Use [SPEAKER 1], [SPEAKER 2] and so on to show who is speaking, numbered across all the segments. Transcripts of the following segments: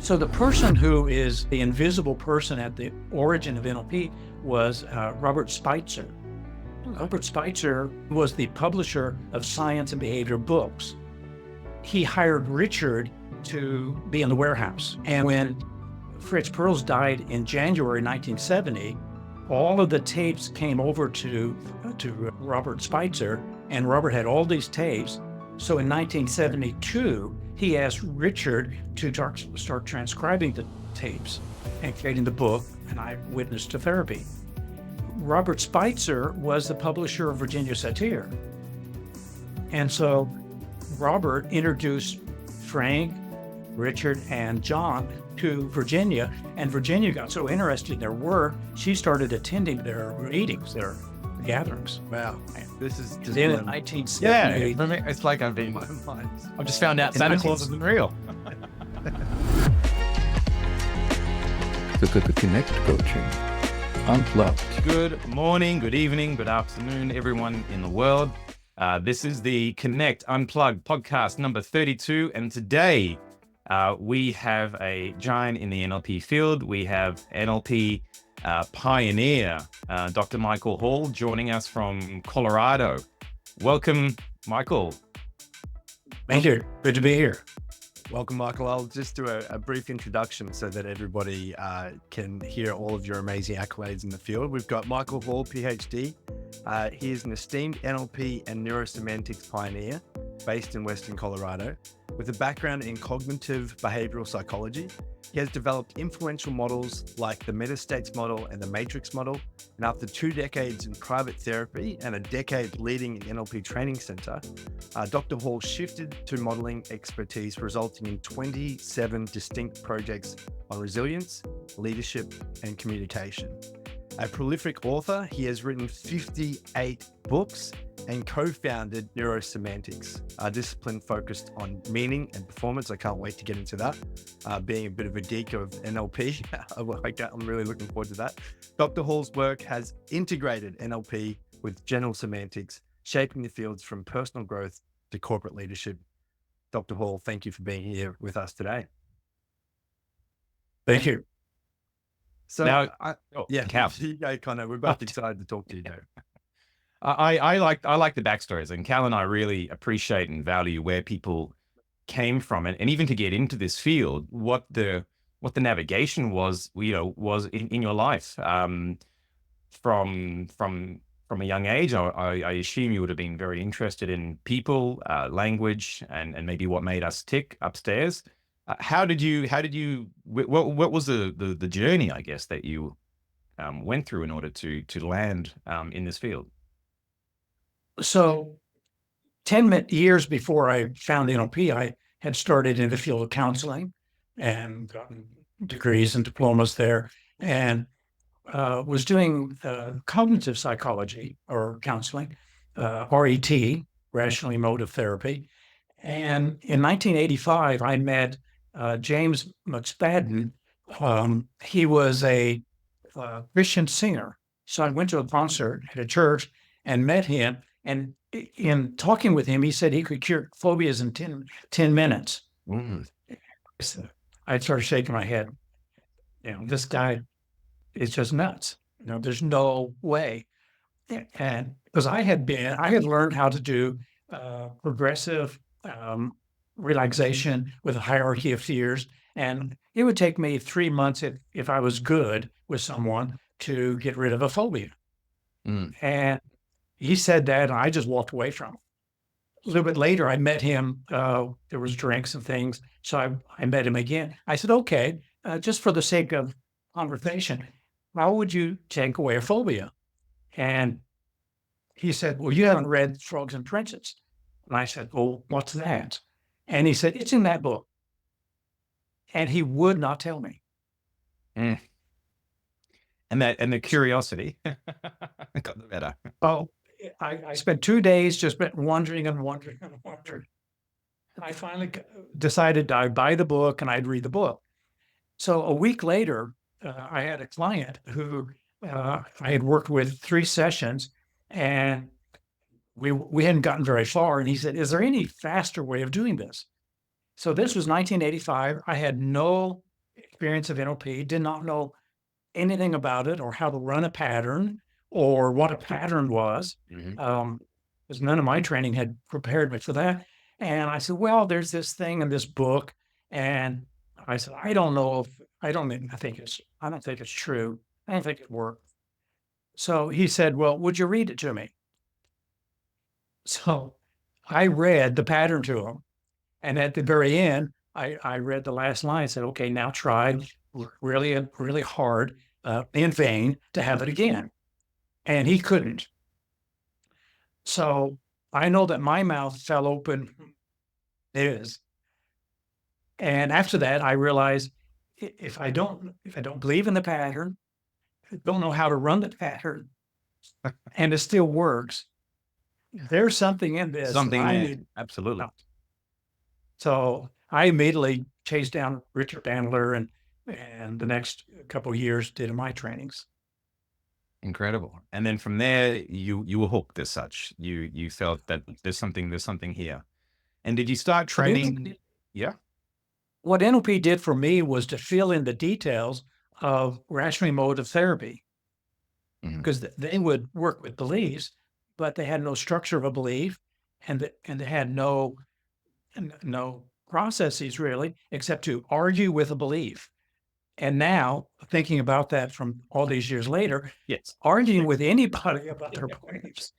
[SPEAKER 1] So the person who is the invisible person at the origin of NLP was Robert Spitzer. Robert Spitzer was the publisher of science and behavior books. He hired Richard to be in the warehouse. And when Fritz Perls died in January 1970, all of the tapes came over to Robert Spitzer, and Robert had all these tapes. So in 1972, he asked Richard to start transcribing the tapes and creating the book, An Eyewitness to Therapy. Robert Spitzer was the publisher of Virginia Satir. And so Robert introduced Frank, Richard, and John to Virginia, and Virginia got so interested in their work, she started attending their meetings, their gatherings.
[SPEAKER 2] Wow, this is just
[SPEAKER 1] then in 1978.
[SPEAKER 3] Yeah, for me, it's like I've just found out Santa Claus isn't real.
[SPEAKER 4] The Connect Coaching Unplugged.
[SPEAKER 3] Good morning, good evening, good afternoon, everyone in the world. This is the Connect Unplugged Podcast number 32, and today we have a giant in the NLP field. We have NLP pioneer, Dr. Michael Hall, joining us from Colorado. Welcome, Michael.
[SPEAKER 1] Thank you. Good to be here.
[SPEAKER 2] Welcome, Michael. I'll just do a brief introduction so that everybody can hear all of your amazing accolades in the field. We've got Michael Hall, PhD. He is an esteemed NLP and Neuro-Semantics pioneer based in Western Colorado. With a background in cognitive behavioral psychology, he has developed influential models like the metastates model and the matrix model. And after 2 decades in private therapy and a decade leading an NLP training center, Dr. Hall shifted to modeling expertise, resulting in 27 distinct projects on resilience, leadership, and communication. A prolific author, he has written 58 books and co-founded Neuro-Semantics, a discipline focused on meaning and performance. I can't wait to get into that. Being a bit of a geek of NLP, I'm really looking forward to that. Dr. Hall's work has integrated NLP with general semantics, shaping the fields from personal growth to corporate leadership. Dr. Hall, thank you for being here with us today.
[SPEAKER 1] Thank you.
[SPEAKER 2] So,
[SPEAKER 3] Now,
[SPEAKER 2] Cal, Connor, we're both excited to talk to you, Joe.
[SPEAKER 3] I like the backstories, and Cal and I really appreciate and value where people came from, and even to get into this field, what the navigation was, was in your life. From a young age, I assume you would have been very interested in people, language, and maybe what made us tick upstairs. What was the journey, I guess, that you went through in order to land in this field?
[SPEAKER 1] So 10 years before I found NLP, I had started in the field of counseling and gotten degrees and diplomas there, and was doing cognitive psychology or counseling, RET, rational emotive therapy. And in 1985, I met James McSpadden. He was a Christian singer. So I went to a concert at a church and met him. And in talking with him, he said he could cure phobias in 10 minutes. I started shaking my head. This guy is just nuts. There's no way. And because I had learned how to do progressive relaxation with a hierarchy of fears. And it would take me 3 months if I was good with someone to get rid of a phobia. And he said that, and I just walked away from him. A little bit later, I met him. There was drinks and things. So I met him again. I said, okay, just for the sake of conversation, how would you take away a phobia? And he said, well, you haven't read Frogs and Princes. And I said, well, what's that? And he said, it's in that book. And he would not tell me.
[SPEAKER 3] And the curiosity got the better.
[SPEAKER 1] Oh, I spent 2 days just wondering and wondering and wondering. And I finally decided I'd buy the book and I'd read the book. So a week later, I had a client who I had worked with 3 sessions, and we hadn't gotten very far. And he said, is there any faster way of doing this? So this was 1985. I had no experience of NLP, did not know anything about it or how to run a pattern or what a pattern was. Because none of my training had prepared me for that. And I said, well, there's this thing in this book. And I said, I don't know if, I don't think it's true. I don't think it worked. So he said, well, would you read it to me? So I read the pattern to him. And at the very end, I read the last line and said, okay, now try really, really hard in vain to have it again. And he couldn't. So I know that my mouth fell open. It is. And after that, I realized if I don't believe in the pattern, don't know how to run the pattern, and it still works, there's something in this.
[SPEAKER 3] Something
[SPEAKER 1] I
[SPEAKER 3] there.
[SPEAKER 1] need.
[SPEAKER 3] Absolutely.
[SPEAKER 1] So I immediately chased down Richard Bandler and the next couple of years did my trainings.
[SPEAKER 3] Incredible. And then from there, you were hooked as such. You felt that there's something here. And did you start training? Yeah.
[SPEAKER 1] What NLP did for me was to fill in the details of rational emotive therapy, because they would work with beliefs, but they had no structure of a belief, and they had no processes really, except to argue with a belief. And now, thinking about that from all these years later,
[SPEAKER 3] Yes.
[SPEAKER 1] arguing with anybody about their beliefs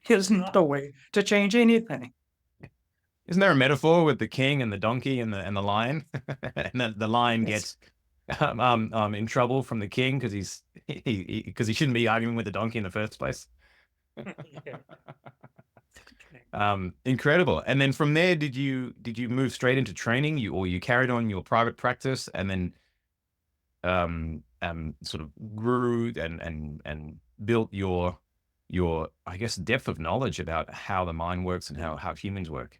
[SPEAKER 1] is not a way to change anything.
[SPEAKER 3] Isn't there a metaphor with the king and the donkey and the lion? And the lion gets in trouble from the king because he shouldn't be arguing with the donkey in the first place. Incredible. And then from there, did you move straight into training? You carried on your private practice and then sort of grew and built your I guess depth of knowledge about how the mind works and how humans work.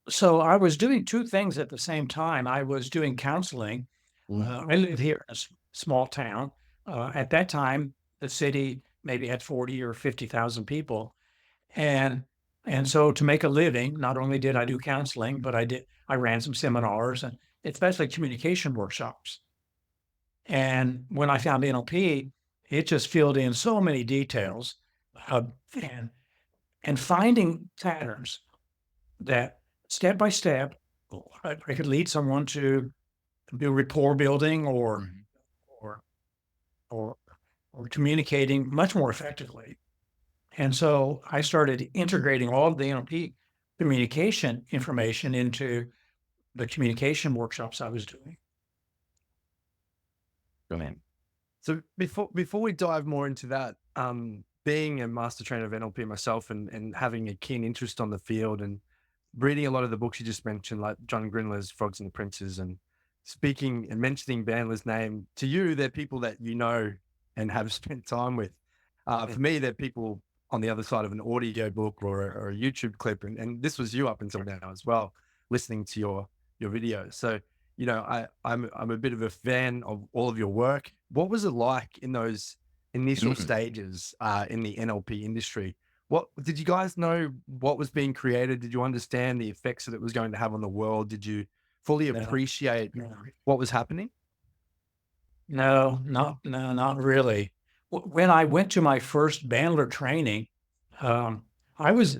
[SPEAKER 1] So I was doing two things at the same time. I was doing counseling. I live here in a small town. At that time, the city maybe had 40 or 50,000 people. And so to make a living, not only did I do counseling, but I ran some seminars and especially communication workshops. And when I found NLP, it just filled in so many details and finding patterns that step by step, I could lead someone to do rapport building or communicating much more effectively. And so I started integrating all of the NLP communication information into the communication workshops I was doing.
[SPEAKER 3] Brilliant.
[SPEAKER 2] So before we dive more into that, being a master trainer of NLP myself and having a keen interest on the field and reading a lot of the books you just mentioned, like John Grinler's Frogs and the Princes, and speaking and mentioning Bandler's name to you, they're people that you know and have spent time with. For me, they're people on the other side of an audio book or a YouTube clip, and this was you up until now as well, listening to your videos. So I'm a bit of a fan of all of your work. What was it like in those initial stages in the NLP industry? What did you guys know what was being created? Did you understand the effects that it was going to have on the world? Did you fully appreciate what was happening?
[SPEAKER 1] No, not really. When I went to my first Bandler training, because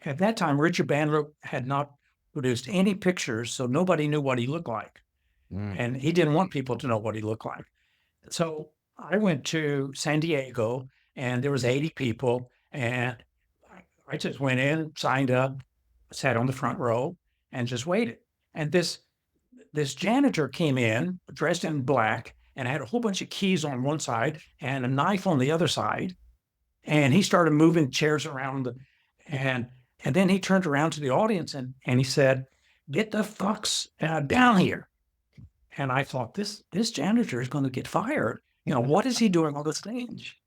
[SPEAKER 1] at that time, Richard Bandler had not produced any pictures, so nobody knew what he looked like. And he didn't want people to know what he looked like. So I went to San Diego and there was 80 people and I just went in, signed up, sat on the front row and just waited. And this janitor came in dressed in black and had a whole bunch of keys on one side and a knife on the other side. And he started moving chairs around and then he turned around to the audience and he said, "Get the fucks down here." And I thought, this janitor is going to get fired. What is he doing on the stage?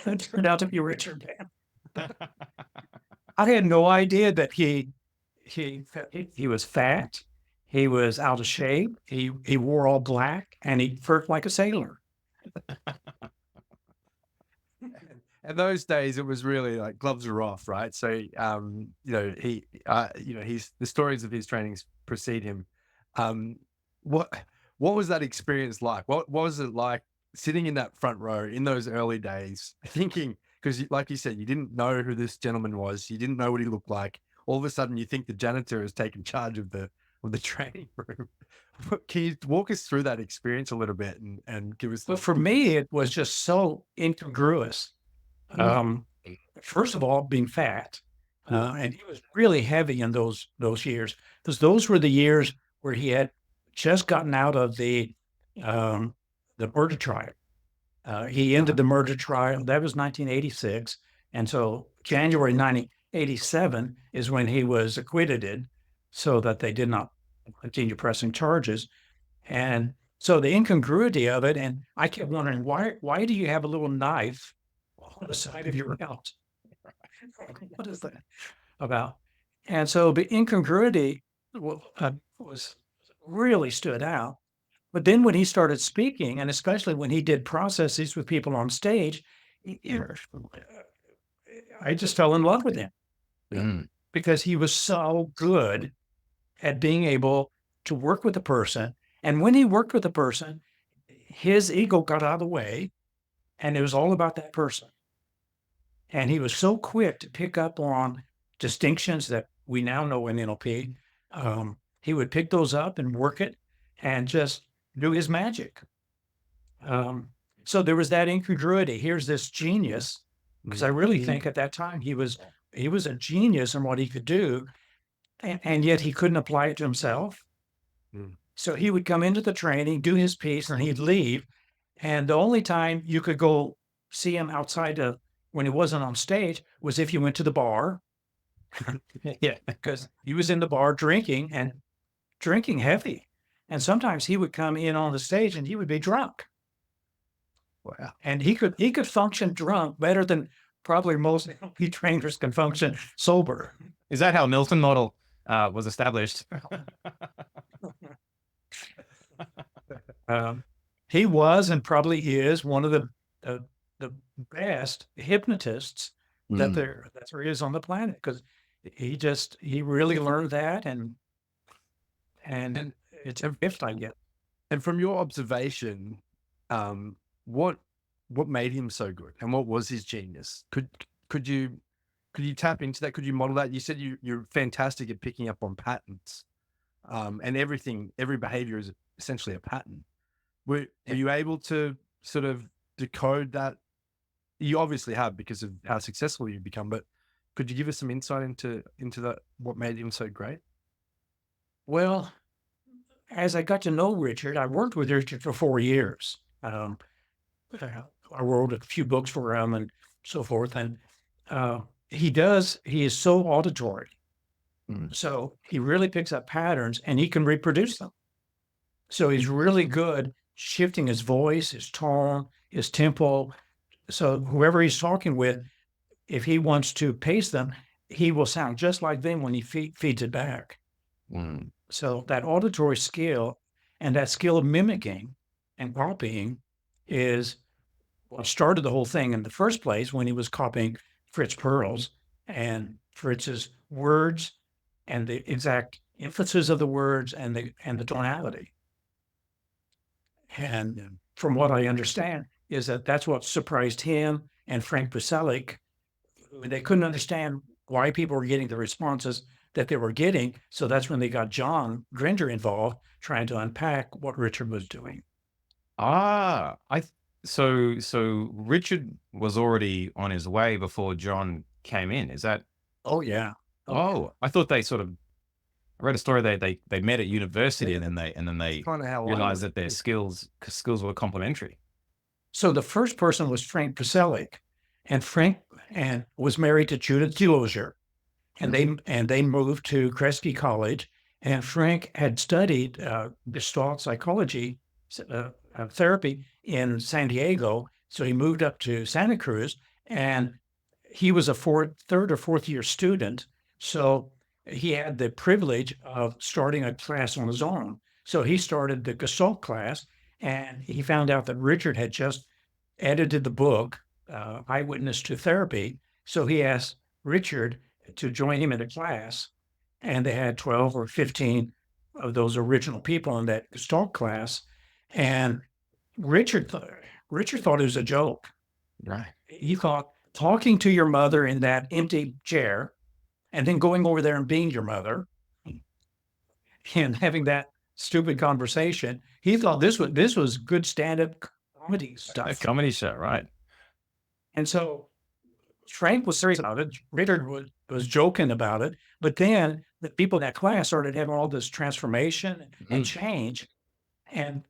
[SPEAKER 1] And it turned out to be Richard Bandler. I had no idea that he was fat, he was out of shape, he wore all black, and he felt like a sailor.
[SPEAKER 2] In those days, it was really like gloves are off, right? So, he's the stories of his trainings precede him. what was that experience like? What was it like sitting in that front row in those early days, thinking, because like you said, you didn't know who this gentleman was, you didn't know what he looked like. All of a sudden, you think the janitor has taken charge of the training room. Can you walk us through that experience a little bit and give us?
[SPEAKER 1] But for me, it was just so incongruous. First of all, being fat, and he was really heavy in those years, because those were the years where he had just gotten out of the murder trial. He ended the murder trial. That was 1986, and so January 1987 is when he was acquitted, so that they did not continue pressing charges. And so the incongruity of it, and I kept wondering, why do you have a little knife on the side of your belt? What is that about? And so the incongruity was really stood out. But then when he started speaking, and especially when he did processes with people on stage, I just fell in love with him because he was so good at being able to work with a person. And when he worked with a person, his ego got out of the way, and it was all about that person. And he was so quick to pick up on distinctions that we now know in NLP. He would pick those up and work it and just do his magic. So there was that incongruity. Here's this genius, because I really think at that time he was a genius in what he could do, and yet he couldn't apply it to himself. So he would come into the training, do his piece, and he'd leave. And the only time you could go see him outside of when he wasn't on stage was if you went to the bar. Yeah, because he was in the bar drinking heavy. And sometimes he would come in on the stage and he would be drunk. Wow. And he could function drunk better than probably most NLP trainers can function sober.
[SPEAKER 3] Is that how Milton model was established?
[SPEAKER 1] He was and probably is one of the best hypnotists that there is on the planet, because he really learned that, and it's a gift, I get.
[SPEAKER 2] And from your observation, what made him so good, and what was his genius? Could you tap into that? Could you model that? You said you're fantastic at picking up on patterns, and every behavior is essentially a pattern. Were you able to sort of decode that? You obviously have, because of how successful you've become, but could you give us some insight into that? What made him so great?
[SPEAKER 1] Well, as I got to know Richard, I worked with Richard for 4 years. I wrote a few books for him and so forth. And he is so auditory. So he really picks up patterns and he can reproduce them. So he's really good shifting his voice, his tone, his tempo. So whoever he's talking with, if he wants to pace them, he will sound just like them when he feeds it back. So that auditory skill and that skill of mimicking and copying is what started the whole thing in the first place, when he was copying Fritz Perls and Fritz's words and the exact emphasis of the words and the tonality. And from what I understand is that's what surprised him and Frank Buselik. They couldn't understand why people were getting the responses that they were getting. So that's when they got John Grinder involved, trying to unpack what Richard was doing.
[SPEAKER 3] So Richard was already on his way before John came in. Is that?
[SPEAKER 1] Oh yeah.
[SPEAKER 3] I thought they sort of. I read a story they met at university and then they realized that their skills were complementary.
[SPEAKER 1] So the first person was Frank Buselik, and Frank was married to Judith Delusional, and they moved to Kresge College, and Frank had studied Gestalt psychology therapy in San Diego, so he moved up to Santa Cruz, and he was a third or fourth year student, so he had the privilege of starting a class on his own. So he started the Gestalt class, and he found out that Richard had just edited the book, Eyewitness to Therapy. So he asked Richard to join him in a class, and they had 12 or 15 of those original people in that Gestalt class, and Richard thought it was a joke.
[SPEAKER 3] Right.
[SPEAKER 1] He thought talking to your mother in that empty chair and then going over there and being your mother and having that stupid conversation, he thought this was good stand-up comedy
[SPEAKER 3] A
[SPEAKER 1] stuff.
[SPEAKER 3] comedy show, right?
[SPEAKER 1] And so Frank was serious about it. Richard was joking about it. But then the people in that class started having all this transformation and change. And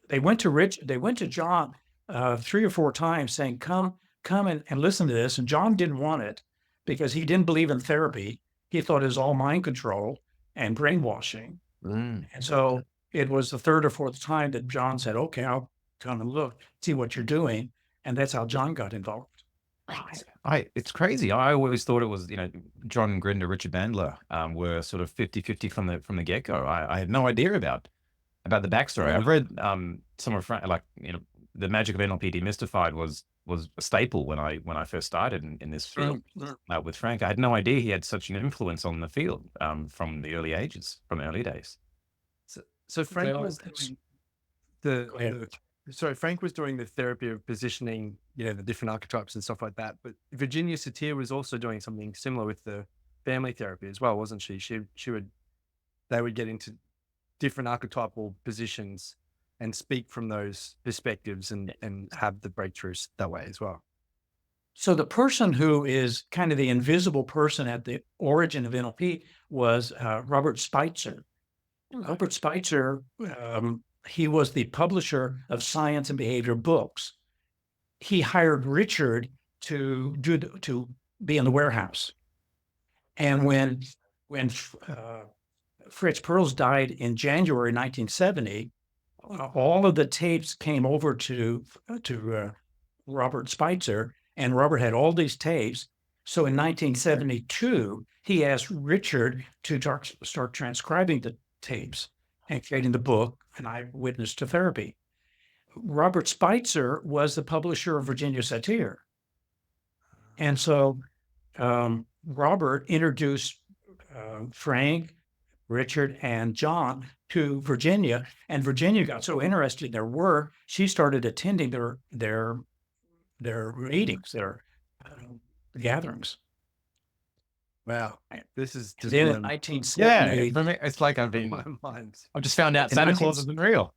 [SPEAKER 1] they went to John 3 or 4 times saying, come and listen to this. And John didn't want it because he didn't believe in therapy. He thought it was all mind control and brainwashing. And so it was the 3rd or 4th time that John said, okay, I'll come and look, see what you're doing. And that's how John got involved.
[SPEAKER 3] It's crazy. I always thought it was, John Grinder, Richard Bandler were sort of 50-50 from the get-go. I had no idea about the backstory. I've read some of Frank, The Magic of NLP Demystified was a staple when I first started in this field with Frank. I had no idea he had such an influence on the field from the early days.
[SPEAKER 2] So Frank was Frank was doing the therapy of positioning, the different archetypes and stuff like that. But Virginia Satir was also doing something similar with the family therapy as well, wasn't she? They would get into different archetypal positions and speak from those perspectives and have the breakthroughs that way as well.
[SPEAKER 1] So the person who is kind of the invisible person at the origin of NLP was Robert Spitzer. Robert Spitzer, he was the publisher of science and behavior books. He hired Richard to be in the warehouse. And when Fritz Perls died in January 1970, all of the tapes came over to Robert Spitzer, and Robert had all these tapes. So in 1972, he asked Richard to start transcribing the tapes and creating the book, An Eyewitness to Therapy. Robert Spitzer was the publisher of Virginia Satir. And so Robert introduced Frank, Richard, and John to Virginia, and Virginia got so interested in their work, she started attending their meetings, their gatherings.
[SPEAKER 2] Wow, this is just
[SPEAKER 1] Then in 1970,
[SPEAKER 3] for me, it's like I've just found out
[SPEAKER 1] In
[SPEAKER 3] Santa
[SPEAKER 1] 19
[SPEAKER 3] Claus isn't real.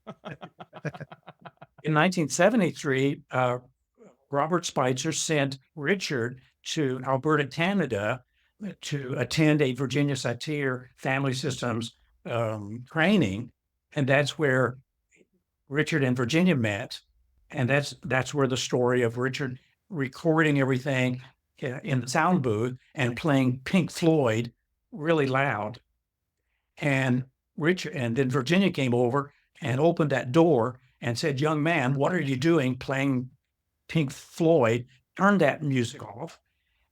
[SPEAKER 1] in 1973, Robert Spitzer sent Richard to Alberta, Canada, to attend a Virginia Satir family systems training, and that's where Richard and Virginia met, and that's where the story of Richard recording everything in the sound booth and playing Pink Floyd really loud, and then Virginia came over and opened that door and said, "Young man, what are you doing playing Pink Floyd? Turn that music off."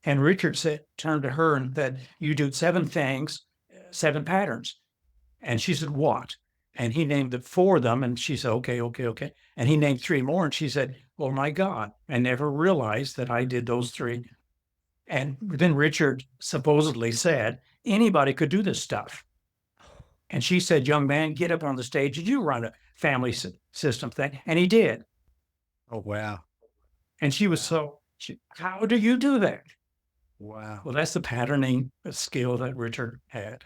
[SPEAKER 1] And Richard turned to her and said, "You do 7 things, 7 patterns." And she said, "What?" And he named 4 of them. And she said, okay. And he named 3 more. And she said, "Oh my God, I never realized that I did those 3. And then Richard supposedly said, "Anybody could do this stuff." And she said, "Young man, get up on the stage and you run a family system thing." And he did.
[SPEAKER 2] Oh, wow.
[SPEAKER 1] And she was "How do you do that?"
[SPEAKER 2] Wow.
[SPEAKER 1] Well, that's the patterning skill that Richard had.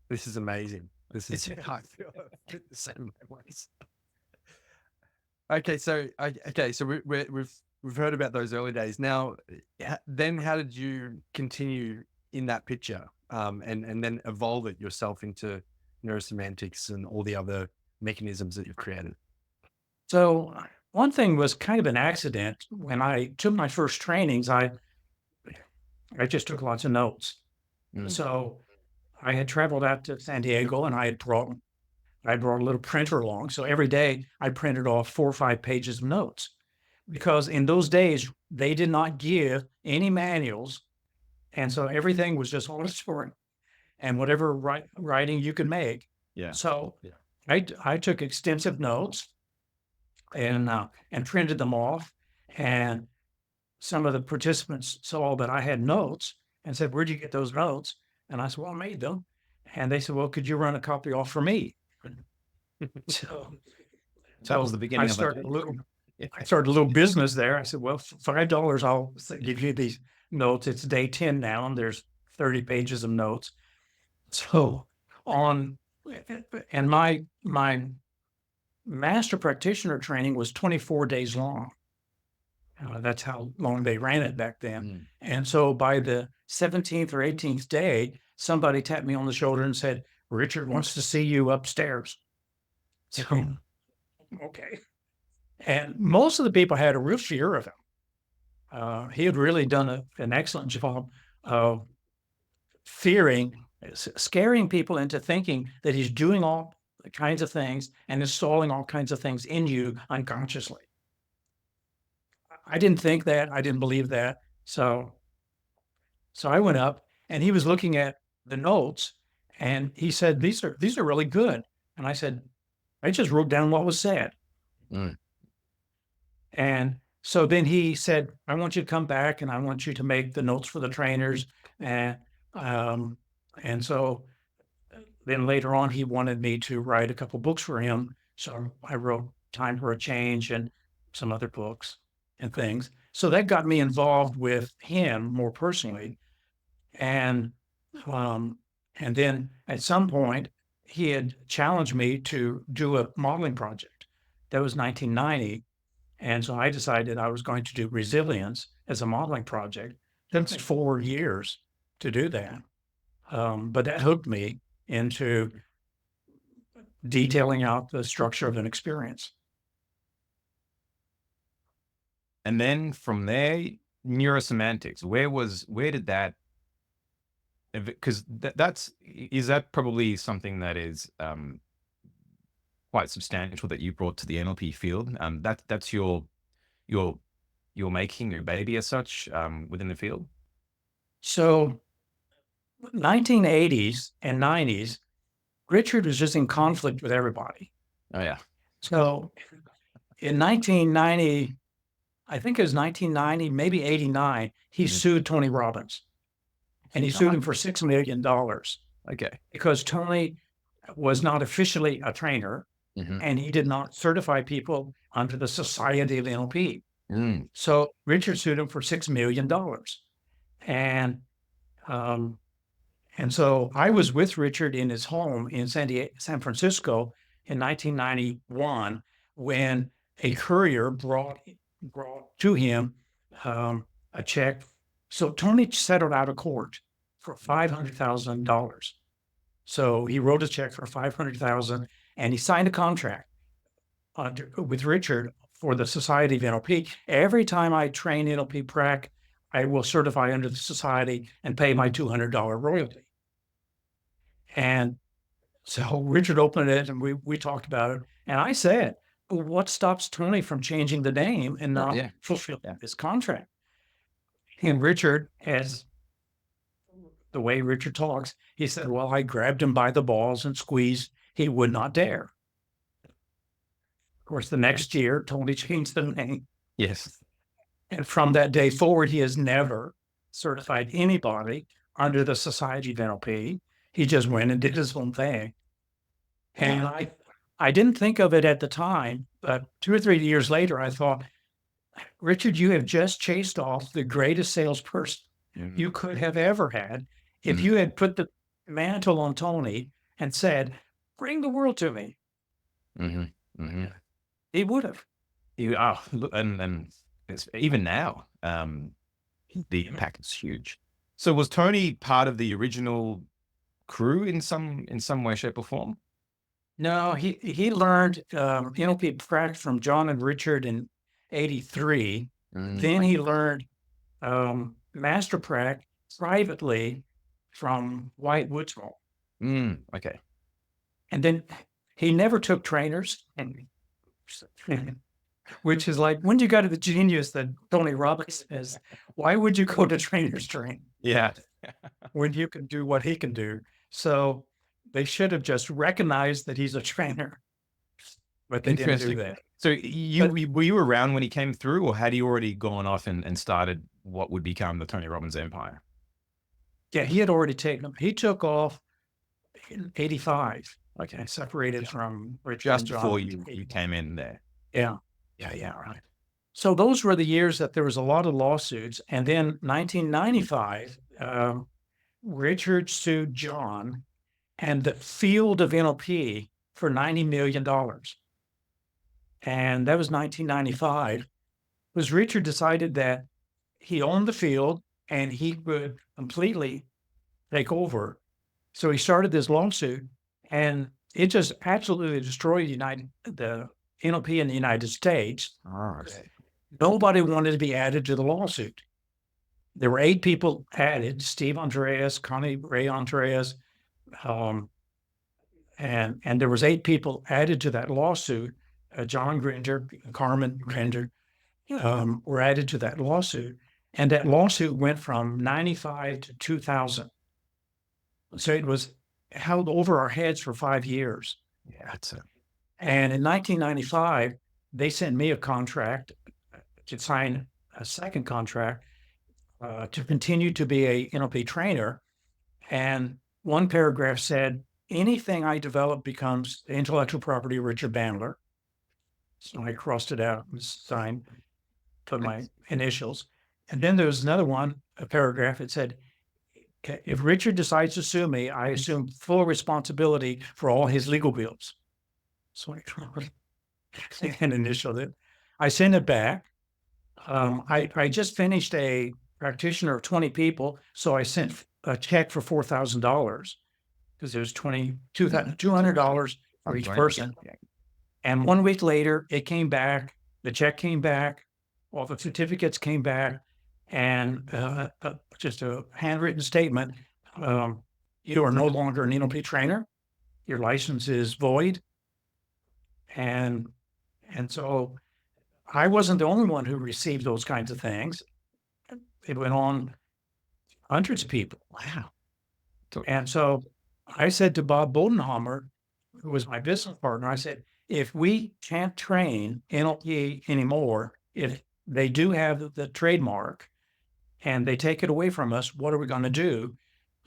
[SPEAKER 2] This is amazing. This is I feel the same ways. Okay, so we've heard about those early days. Now, then how did you continue in that picture, and then evolve it yourself into neurosemantics and all the other mechanisms that you've created?
[SPEAKER 1] So one thing was kind of an accident. When I took my first trainings, I just took lots of notes. So I had traveled out to San Diego, and I brought a little printer along. So every day I printed off 4 or 5 pages of notes, because in those days they did not give any manuals, and so everything was just auditory and whatever writing you could make.
[SPEAKER 3] Yeah.
[SPEAKER 1] So I took extensive notes and printed them off, and some of the participants saw that I had notes and said, "Where'd you get those notes?" And I said, well, I made them. And they said, well, could you run a copy off for me? So
[SPEAKER 3] That was the beginning
[SPEAKER 1] I
[SPEAKER 3] of
[SPEAKER 1] started
[SPEAKER 3] it.
[SPEAKER 1] I started a little business there. I said, well, $5, I'll give you these notes. It's day 10 now, and there's 30 pages of notes. So and my master practitioner training was 24 days long. That's how long they ran it back then. And so by the 17th or 18th day, somebody tapped me on the shoulder and said, Richard wants to see you upstairs. So, okay. And most of the people had a real fear of him. He had really done an excellent job of scaring people into thinking that he's doing all kinds of things and installing all kinds of things in you unconsciously. I didn't think that. I didn't believe that. So I went up, and he was looking at the notes, and he said, these are really good. And I said, I just wrote down what was said. And so then he said, I want you to come back, and I want you to make the notes for the trainers. And so then later on, he wanted me to write a couple books for him. So I wrote Time for a Change and some other books and things. So that got me involved with him more personally. And then at some point, he had challenged me to do a modeling project. That was 1990. And so I decided I was going to do resilience as a modeling project. It took 4 years to do that. But that hooked me into detailing out the structure of an experience.
[SPEAKER 3] And then from there, neurosemantics. Where did that? Because is that probably something that is quite substantial that you brought to the NLP field? That's your making, your baby as such, within the field.
[SPEAKER 1] So 1980s and 90s, Richard was just in conflict with everybody.
[SPEAKER 3] Oh yeah.
[SPEAKER 1] So in 1990, I think it was 1990, maybe 89, he sued Tony Robbins. And he sued him for $6 million.
[SPEAKER 3] Okay.
[SPEAKER 1] Because Tony was not officially a trainer, and he did not certify people under the Society of NLP. So Richard sued him for $6 million. And so I was with Richard in his home in San Francisco in 1991 when a courier brought to him a check. So Tony settled out of court for $500,000. So he wrote a check for $500,000, and he signed a contract with Richard for the Society of NLP. Every time I train NLP prac, I will certify under the society and pay my $200 royalty. And so Richard opened it, and we talked about it. And I said, well, what stops Tony from changing the name and not fulfilling his contract? And Richard, as the way Richard talks, he said, well, I grabbed him by the balls and squeezed. He would not dare. Of course, the next year, Tony changed the name.
[SPEAKER 3] Yes.
[SPEAKER 1] And from that day forward, he has never certified anybody under the Society of NLP. He just went and did his own thing. And I didn't think of it at the time, but 2 or 3 years later, I thought, Richard, you have just chased off the greatest salesperson you could have ever had. If you had put the mantle on Tony and said, bring the world to me, he would have.
[SPEAKER 3] Look, and it's, even now, the impact is huge. So was Tony part of the original crew in some way, shape, or form?
[SPEAKER 1] No, he learned NLP prac from John and Richard in 83. Then he learned master prac privately from Wyatt Woodsmall.
[SPEAKER 3] Okay.
[SPEAKER 1] And then he never took trainers, which is like, when you got to the genius that Tony Robbins says, why would you go to trainers training?
[SPEAKER 3] Yeah.
[SPEAKER 1] When you can do what he can do. So they should have just recognized that he's a trainer, but they didn't do that.
[SPEAKER 3] So were you around when he came through, or had he already gone off and started what would become the Tony Robbins empire?
[SPEAKER 1] Yeah, he had already taken them. He took off in 85.
[SPEAKER 3] Okay.
[SPEAKER 1] Separated from Richard
[SPEAKER 3] Just
[SPEAKER 1] and John.
[SPEAKER 3] before you came in there.
[SPEAKER 1] Yeah. Yeah, right. So those were the years that there was a lot of lawsuits. And then 1995, Richard sued John and the field of NLP for $90 million. And that was 1995, was Richard decided that he owned the field and he would completely take over. So he started this lawsuit, and it just absolutely destroyed the NLP in the United States.
[SPEAKER 3] Okay.
[SPEAKER 1] Nobody wanted to be added to the lawsuit. There were 8 people added: Steve Andreas, Connie Ray Andreas, and there was 8 people added to that lawsuit. John Grinder, Carmen Grinder, were added to that lawsuit, and that lawsuit went from 95 to 2000. So it was held over our heads for 5 years.
[SPEAKER 3] Yeah, that's it.
[SPEAKER 1] And in 1995, they sent me a contract to sign a second contract to continue to be a NLP trainer. And one paragraph said, anything I develop becomes the intellectual property of Richard Bandler. So I crossed it out and signed, put my initials. And then there was another one, a paragraph that said, okay, if Richard decides to sue me, I assume full responsibility for all his legal bills. So I and initialed it. I sent it back. I just finished a practitioner of 20 people, so I sent a check for $4,000 because there was $200 for each person. And 1 week later, it came back. The check came back. All the certificates came back, and just a handwritten statement. You are no longer an NLP trainer. Your license is void. And so I wasn't the only one who received those kinds of things. It went on hundreds of people.
[SPEAKER 3] Wow.
[SPEAKER 1] And so I said to Bob Bodenhammer, who was my business partner, I said, if we can't train NLP anymore, if they do have the trademark and they take it away from us, what are we going to do?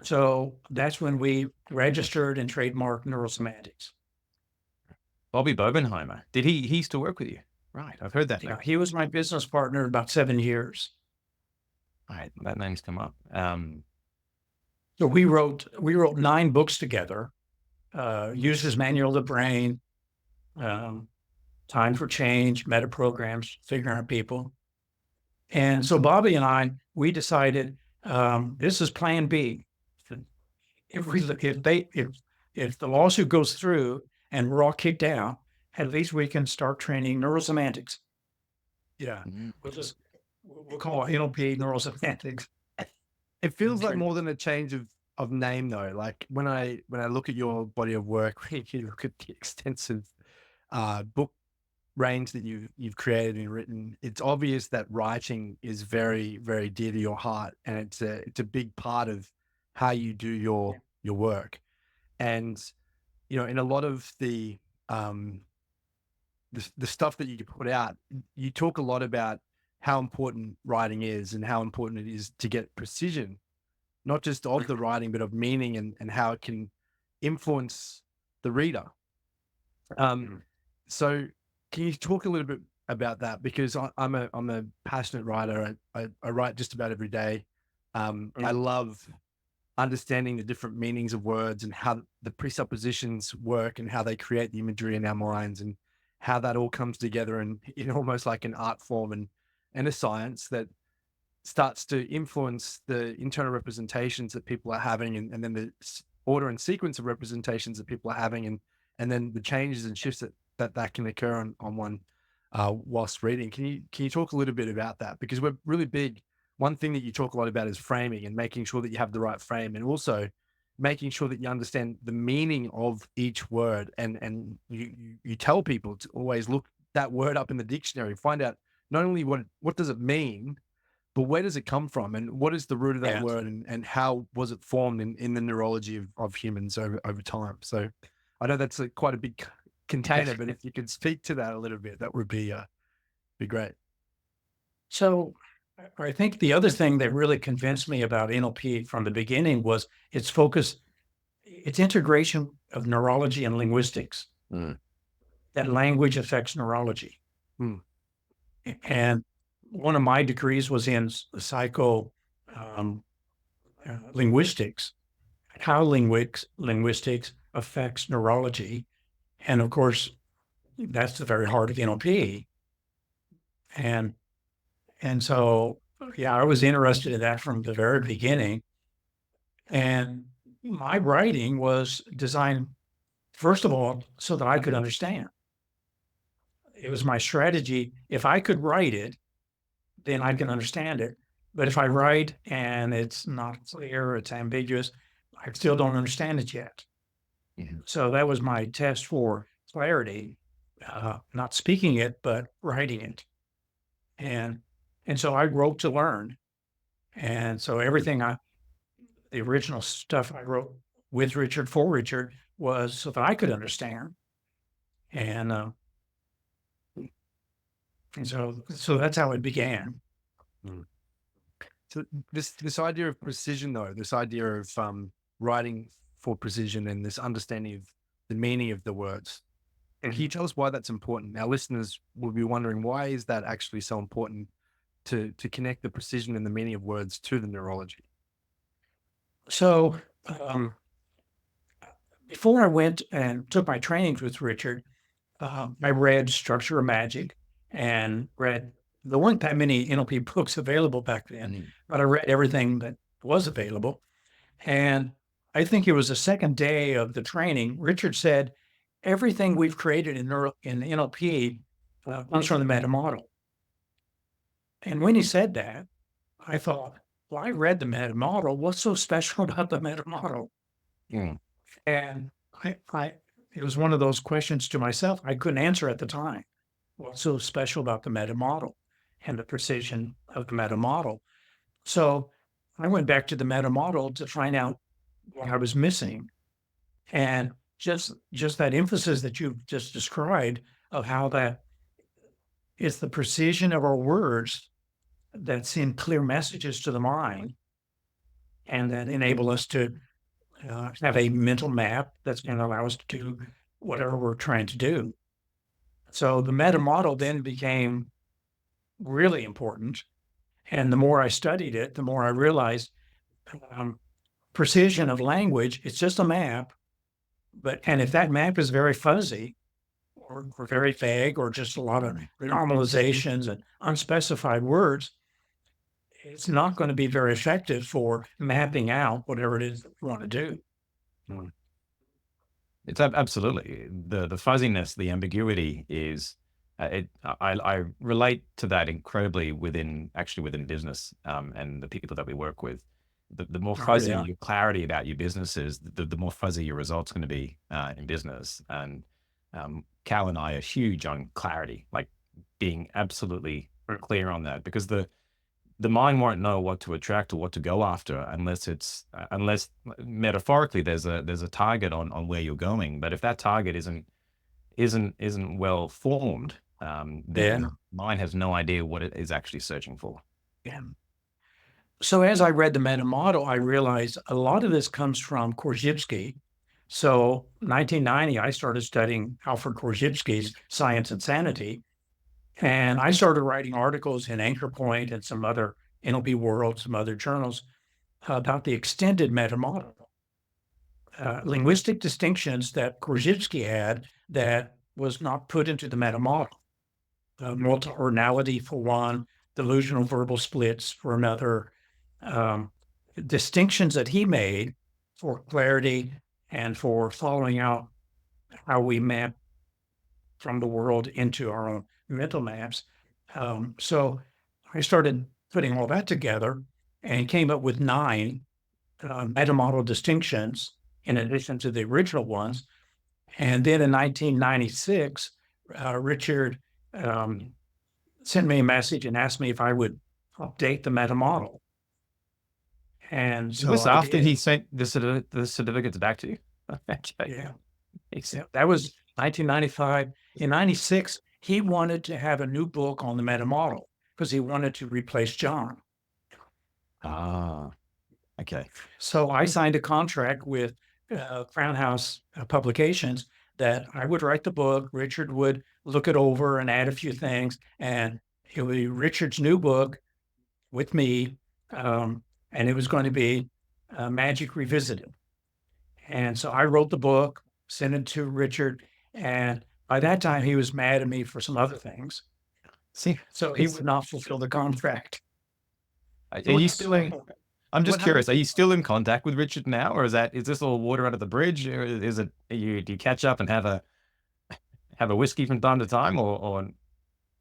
[SPEAKER 1] So that's when we registered and trademarked Neuro-Semantics.
[SPEAKER 3] Bobby Bobenheimer. Did he used to work with you? Right. I've heard that.
[SPEAKER 1] Yeah, he was my business partner about 7 years.
[SPEAKER 3] Right. That name's come up.
[SPEAKER 1] So we wrote 9 books together, User's Manual of the Brain, Time for Change, Meta Programs, Figuring Out People. And so Bobby and I, we decided this is plan B. If the lawsuit goes through and we're all kicked out, at least we can start training Neuro-Semantics. Yeah. We'll call it NLP Neuro-Semantics.
[SPEAKER 2] It feels like more than a change of name though. Like when I look at your body of work, you look at the extensive book range that you've created and written, it's obvious that writing is very, very dear to your heart, and it's a big part of how you do your work. And in a lot of the stuff that you put out, you talk a lot about how important writing is and how important it is to get precision, not just of the writing, but of meaning and how it can influence the reader. So can you talk a little bit about that? Because I'm a passionate writer. I write just about every day. I love understanding the different meanings of words and how the presuppositions work and how they create the imagery in our minds and how that all comes together in almost like an art form and a science that starts to influence the internal representations that people are having and then the order and sequence of representations that people are having and then the changes and shifts that can occur on one whilst reading. Can you talk a little bit about that? Because we're really big. One thing that you talk a lot about is framing and making sure that you have the right frame, and also making sure that you understand the meaning of each word. And you tell people to always look that word up in the dictionary, find out not only what does it mean, but where does it come from, and what is the root of that word, and how was it formed in the neurology of humans over time. So I know that's quite a big container, but if you could speak to that a little bit, that would be great.
[SPEAKER 1] So I think the other thing that really convinced me about NLP from the beginning was its focus, its integration of neurology and linguistics.
[SPEAKER 2] Mm.
[SPEAKER 1] That language affects neurology.
[SPEAKER 2] Mm.
[SPEAKER 1] And one of my degrees was in linguistics, how linguistics affects neurology. And of course, that's the very heart of NLP. And so, yeah, I was interested in that from the very beginning. And my writing was designed, first of all, so that I could understand. It was my strategy. If I could write it, then I can understand it. But if I write and it's not clear, it's ambiguous, I still don't understand it yet.
[SPEAKER 3] Yeah.
[SPEAKER 1] So that was my test for clarity, not speaking it, but writing it. And so I wrote to learn. And so the original stuff I wrote with Richard, for Richard, was so that I could understand. And so that's how it began.
[SPEAKER 2] So this idea of precision, though, this idea of writing for precision and this understanding of the meaning of the words. And can you tell us why that's important? Our listeners will be wondering, why is that actually so important to connect the precision and the meaning of words to the neurology?
[SPEAKER 1] So before I went and took my trainings with Richard, I read Structure of Magic and there weren't that many NLP books available back then, but I read everything that was available. And I think it was the second day of the training, Richard said, everything we've created in NLP comes from the meta model. And when he said that, I thought, well, I read the meta model. What's so special about the meta model?
[SPEAKER 3] Mm.
[SPEAKER 1] And it was one of those questions to myself I couldn't answer at the time. What's so special about the meta model and the precision of the meta model? So I went back to the meta model to find out what I was missing. And just that emphasis that you've just described of how that is the precision of our words that send clear messages to the mind and that enable us to have a mental map that's going to allow us to do whatever we're trying to do. So the meta model then became really important. And the more I studied it, the more I realized precision of language, it's just a map. And if that map is very fuzzy or very vague or just a lot of normalizations and unspecified words, it's not going to be very effective for mapping out whatever it is that we want to do.
[SPEAKER 3] It's absolutely the fuzziness, the ambiguity is. I relate to that incredibly within business and the people that we work with. The more fuzzy your clarity about your business is, the more fuzzy your results going to be in business. And Cal and I are huge on clarity, like being absolutely clear on that, because the mind won't know what to attract or what to go after unless metaphorically there's a target on where you're going. But if that target isn't well formed, then mind has no idea what it is actually searching for.
[SPEAKER 1] Yeah. So as I read the meta model, I realized a lot of this comes from Korzybski. So 1990, I started studying Alfred Korzybski's Science and Sanity. And I started writing articles in Anchor Point and some other NLP World, some other journals about the extended meta model. Linguistic distinctions that Korzybski had that was not put into the meta model. Multi-ordinality for one, delusional verbal splits for another, distinctions that he made for clarity and for following out how we map from the world into our own mental maps. So I started putting all that together and came up with 9 meta model distinctions in addition to the original ones. And then in 1996, Richard sent me a message and asked me if I would update the meta model. And so
[SPEAKER 3] Was this after he sent the certificates back to you?
[SPEAKER 1] Yeah. That was 1995. In 96, he wanted to have a new book on the meta model. because he wanted to replace John.
[SPEAKER 3] Ah, okay.
[SPEAKER 1] So I signed a contract with Crown House Publications that I would write the book. Richard would look it over and add a few things, and it would be Richard's new book with me, and it was going to be Magic Revisited. And so I wrote the book, sent it to Richard, and by that time he was mad at me for some other things.
[SPEAKER 3] See,
[SPEAKER 1] So he would not fulfill the contract.
[SPEAKER 3] are you still in? I'm just
[SPEAKER 2] What
[SPEAKER 3] curious. Are you still in contact with Richard now, or is this all water under the bridge? Or is it? Do you catch up and have a whiskey from time to time, or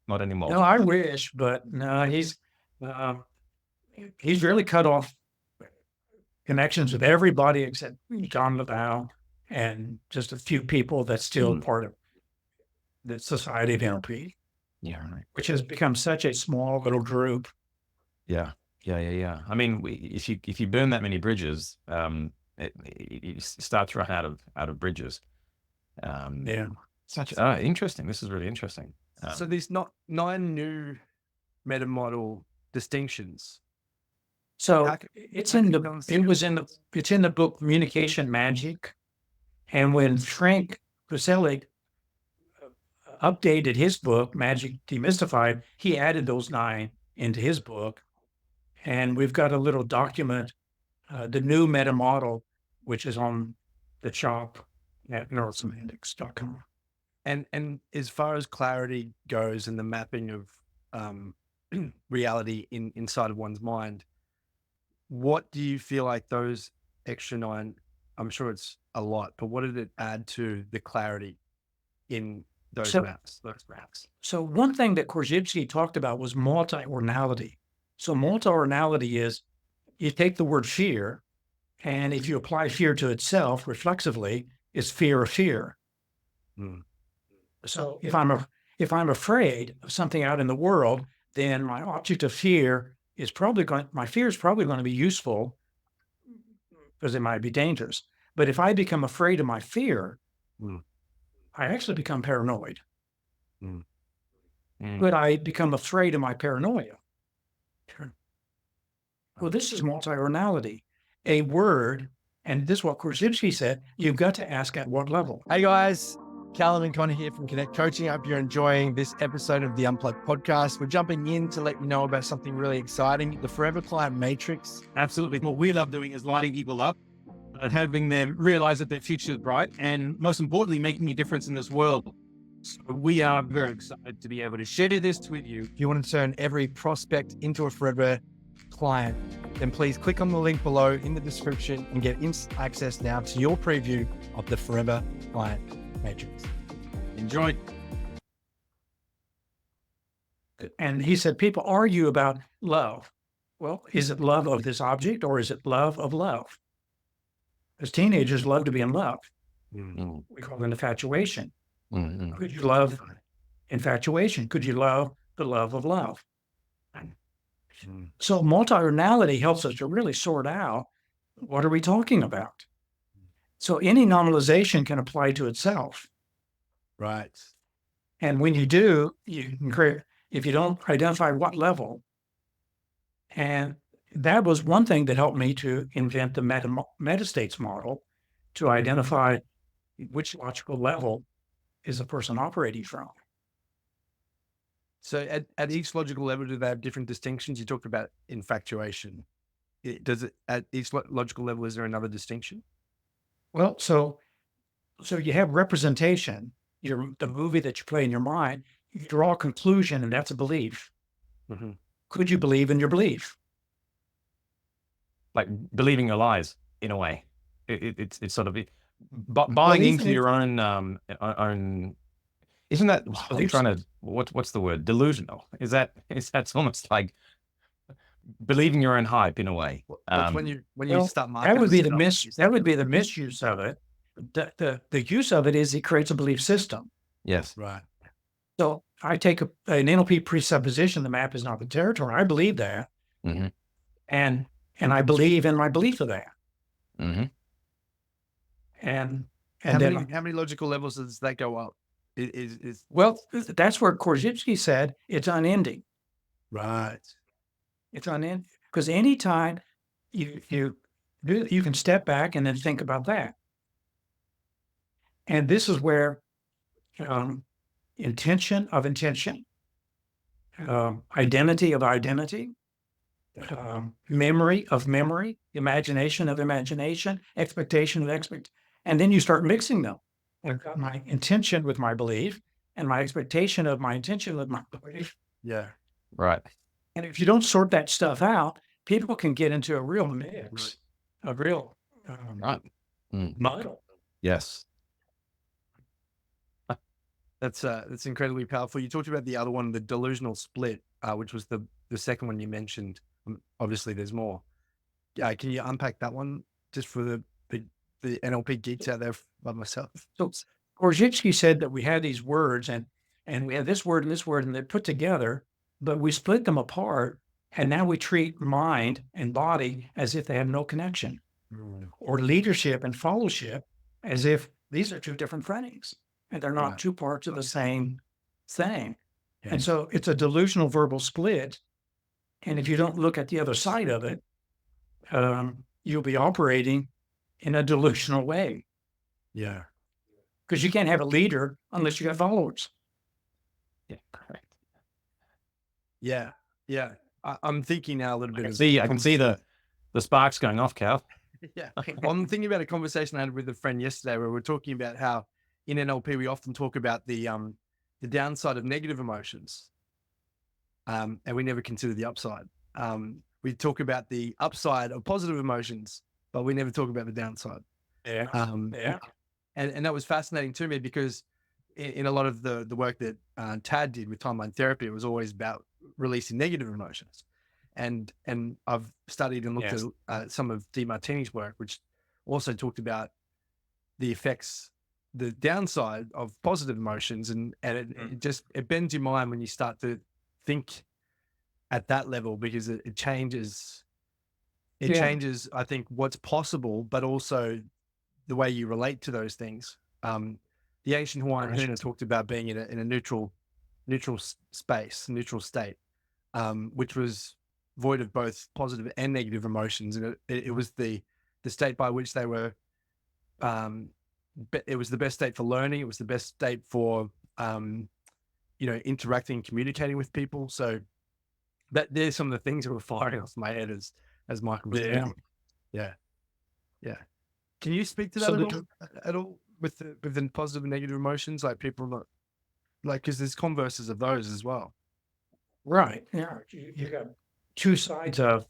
[SPEAKER 3] not anymore?
[SPEAKER 1] No, I wish, but no, he's really cut off connections with everybody except John LaValle and just a few people that's still part of the Society of NLP,
[SPEAKER 3] Yeah, right.
[SPEAKER 1] which has become such a small little group.
[SPEAKER 3] Yeah. I mean, if you burn that many bridges, you start to run out of bridges.
[SPEAKER 1] Yeah.
[SPEAKER 3] Interesting. This is really interesting.
[SPEAKER 2] So these 9 new meta model distinctions.
[SPEAKER 1] So it's in the book Communication Magic. And when Frank Koselleck updated his book, Magic Demystified, he added those 9 into his book. And we've got a little document, the new meta model, which is on the shop at neurosemantics.com.
[SPEAKER 2] And as far as clarity goes and the mapping of reality inside of one's mind, what do you feel like those extra 9, I'm sure it's a lot, but what did it add to the clarity in those maps?
[SPEAKER 1] So one thing that Korzybski talked about was multi-ornality. So multi-ornality is you take the word fear, and if you apply fear to itself reflexively, it's fear of fear. So if I'm afraid of something out in the world, then my object of fear is probably going to be useful because it might be dangerous. But if I become afraid of my fear, I actually become paranoid. But I become afraid of my paranoia. Well, this is multi-ornality. A word, and this is what Korzybski said, you've got to ask at what level.
[SPEAKER 5] Hey guys, Kalum and Conor here from Connect Coaching. I hope you're enjoying this episode of the Unplugged Podcast. We're jumping in to let you know about something really exciting, the Forever Client Matrix.
[SPEAKER 6] Absolutely. What we love doing is lighting people up and having them realize that their future is bright and most importantly, making a difference in this world. So we are very excited to be able to share this with you.
[SPEAKER 5] If you want to turn every prospect into a Forever Client, then please click on the link below in the description and get instant access now to your preview of the Forever Client Matrix.
[SPEAKER 6] Enjoy.
[SPEAKER 1] And he said, people argue about love. Well, is it love of this object or is it love of love? As teenagers love to be in love. We call it infatuation. Could you love infatuation? Could you love the love of love? So multi-ornality helps us to really sort out what are we talking about. So any nominalization can apply to itself.
[SPEAKER 2] Right.
[SPEAKER 1] And when you do, you can create, if you don't identify what level, and that was one thing that helped me to invent the metastates model to identify which logical level is a person operating from.
[SPEAKER 2] So at each logical level, do they have different distinctions? You talked about infatuation. At each logical level, is there another distinction?
[SPEAKER 1] Well, so you have representation, the movie that you play in your mind, you draw a conclusion, and that's a belief. Could you believe in your belief?
[SPEAKER 3] Like believing your lies in a way. It's sort of buying into your own. Isn't that? I'm trying to. What's the word? Delusional. Is that? It's almost like believing your own hype in a way.
[SPEAKER 2] When you start
[SPEAKER 1] marketing, that would be the misuse of it. The use of it is it creates a belief system.
[SPEAKER 3] Yes.
[SPEAKER 2] Right.
[SPEAKER 1] So I take an NLP presupposition. The map is not the territory. I believe that, and I believe in my belief of that. And
[SPEAKER 2] how many logical levels does that go up?
[SPEAKER 1] Well, that's where Korzybski said it's unending.
[SPEAKER 2] Right.
[SPEAKER 1] It's on because anytime you can step back and then think about that. And this is where intention of intention, identity of identity, memory of memory, imagination of imagination, expectation of expectation. And then you start mixing them. I've got my intention with my belief and my expectation of my intention with my belief.
[SPEAKER 2] Yeah.
[SPEAKER 3] Right.
[SPEAKER 1] And if you don't sort that stuff out, people can get into a real mix, a real
[SPEAKER 3] Right.
[SPEAKER 1] muddle.
[SPEAKER 3] Yes.
[SPEAKER 2] That's incredibly powerful. You talked about the other one, the delusional split, which was the second one you mentioned. Obviously, there's more. Can you unpack that one just for the NLP geeks out there by myself?
[SPEAKER 1] So Korzybski said that we had these words and we had this word, and they're put together, but we split them apart. And now we treat mind and body as if they have no connection, or leadership and fellowship as if these are two different things and they're not two parts of the same thing.
[SPEAKER 2] Yeah.
[SPEAKER 1] And so it's a delusional verbal split. And if you don't look at the other side of it, you'll be operating in a delusional way.
[SPEAKER 2] Yeah.
[SPEAKER 1] Because you can't have a leader unless you have followers.
[SPEAKER 3] Yeah. Correct.
[SPEAKER 2] Yeah. Yeah. I'm thinking now a little bit.
[SPEAKER 3] I can see the sparks going off, Cal.
[SPEAKER 2] Yeah. I'm thinking about a conversation I had with a friend yesterday where we're talking about how in NLP we often talk about the downside of negative emotions, and we never consider the upside. We talk about the upside of positive emotions, but we never talk about the downside.
[SPEAKER 1] Yeah.
[SPEAKER 2] And that was fascinating to me because in a lot of the work that Tad did with timeline therapy, it was always about releasing negative emotions. And I've studied and looked at some of DeMartini's work, which also talked about the effects, the downside of positive emotions. And it bends your mind when you start to think at that level, because it changes, changes, I think, what's possible, but also the way you relate to those things. The ancient Hawaiian Huna talked about being in a neutral space, neutral state, which was void of both positive and negative emotions. And it was the state by which they were, it was the best state for learning. It was the best state for, interacting, communicating with people. So there's some of the things that were firing off my head as Michael was speaking. Yeah. Can you speak to that at all with the positive and negative emotions? Like people not because there's converses of those as well.
[SPEAKER 1] Right. Yeah. You got two sides of,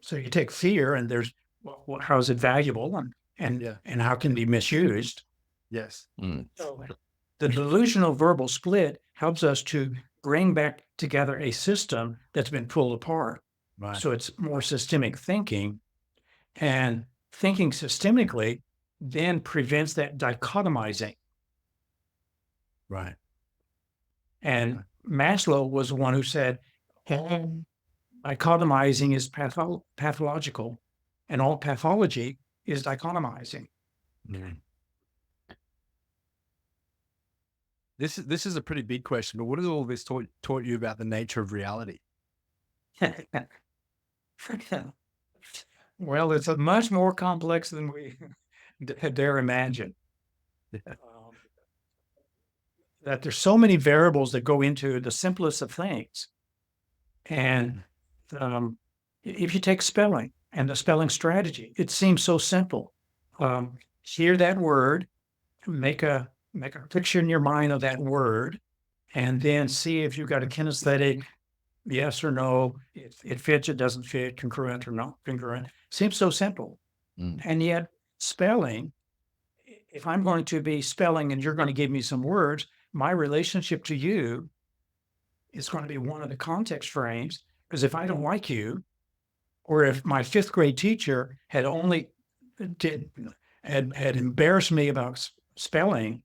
[SPEAKER 1] so you take fear and there's, how is it valuable and how can it be misused?
[SPEAKER 2] Yes.
[SPEAKER 1] So the delusional verbal split helps us to bring back together a system that's been pulled apart.
[SPEAKER 2] Right.
[SPEAKER 1] So it's more systemic thinking, and thinking systemically then prevents that dichotomizing.
[SPEAKER 2] Right.
[SPEAKER 1] And Maslow was the one who said, dichotomizing is pathological, and all pathology is dichotomizing.
[SPEAKER 2] Mm. This is a pretty big question, but what has all this taught you about the nature of reality?
[SPEAKER 1] Well, it's much more complex than we dare imagine. That there's so many variables that go into the simplest of things. And if you take spelling and the spelling strategy, it seems so simple. Hear that word, make a picture in your mind of that word, and then see if you've got a kinesthetic yes or no, it fits, it doesn't fit, congruent or not congruent. Seems so simple. And yet spelling, if I'm going to be spelling and you're going to give me some words, my relationship to you is going to be one of the context frames. Because if I don't like you, or if my fifth grade teacher had embarrassed me about spelling,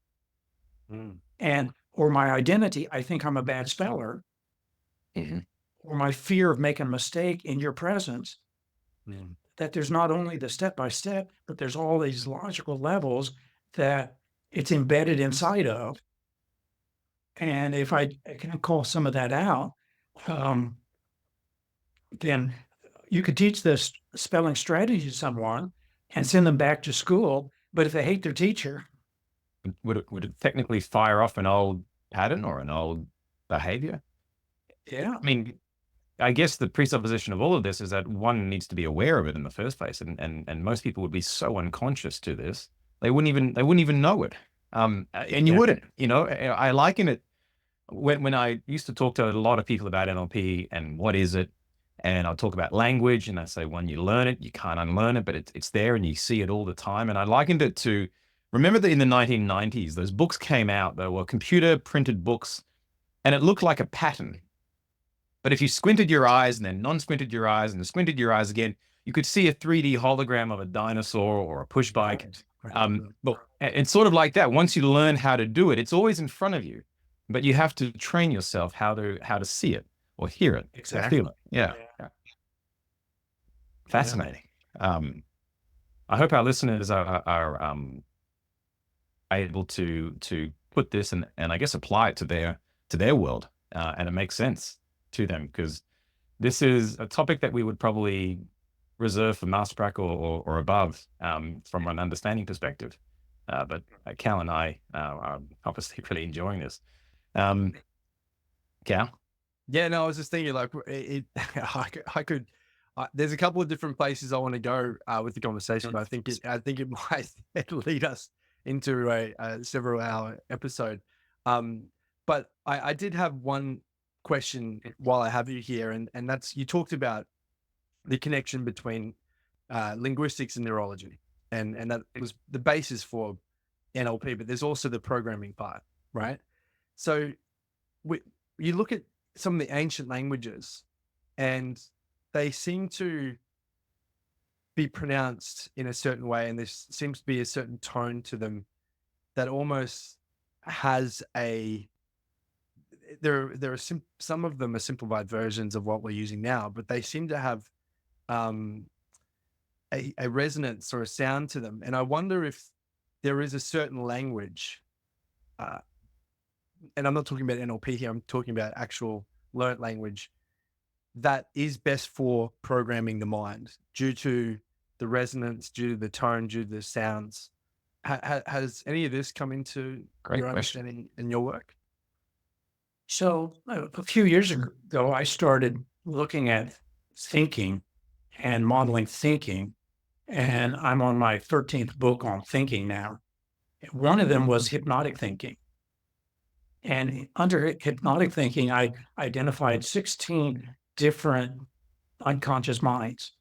[SPEAKER 1] or my identity, I think I'm a bad speller, or my fear of making a mistake in your presence, that there's not only the step-by-step, but there's all these logical levels that it's embedded inside of. And if I can call some of that out, then you could teach this spelling strategy to someone and send them back to school. But if they hate their teacher,
[SPEAKER 3] Would it technically fire off an old pattern or an old behavior?
[SPEAKER 1] yeah,
[SPEAKER 3] I mean, I guess the presupposition of all of this is that one needs to be aware of it in the first place, and most people would be so unconscious to this they wouldn't even know it. And you wouldn't, I liken it when I used to talk to a lot of people about NLP and what is it, and I'll talk about language, and I say when you learn it, you can't unlearn it, but it's there and you see it all the time. And I likened it to, remember that in the 1990s, those books came out, they were computer printed books, and it looked like a pattern. But if you squinted your eyes and then non-squinted your eyes and squinted your eyes again, you could see a 3D hologram of a dinosaur or a push bike. But it's sort of like that. Once you learn how to do it, it's always in front of you, but you have to train yourself how to see it or hear it,
[SPEAKER 1] exactly.
[SPEAKER 3] or feel it. Yeah. Fascinating. I hope our listeners are able to put this and I guess apply it to their world, and it makes sense to them, because this is a topic that we would probably reserve for master prac or above, from an understanding perspective. But Cal and I are obviously really enjoying this. Cal?
[SPEAKER 2] Yeah, no, I was just thinking like I could. There's a couple of different places I want to go with the conversation, but I think it might lead us into a several hour episode. But I did have one question while I have you here, and that's, you talked about the connection between linguistics and neurology, and that was the basis for NLP, but there's also the programming part, right? So you look at some of the ancient languages and they seem to be pronounced in a certain way, and there seems to be a certain tone to them that almost has some of them are simplified versions of what we're using now, but they seem to have a resonance or a sound to them. And I wonder if there is a certain language, and I'm not talking about NLP here, I'm talking about actual learnt language, that is best for programming the mind due to the resonance, due to the tone, due to the sounds. Has any of this come into your understanding in your work?
[SPEAKER 1] So a few years ago, I started looking at thinking and modeling thinking, and I'm on my 13th book on thinking now. One of them was hypnotic thinking. And under hypnotic thinking, I identified 16 different unconscious minds.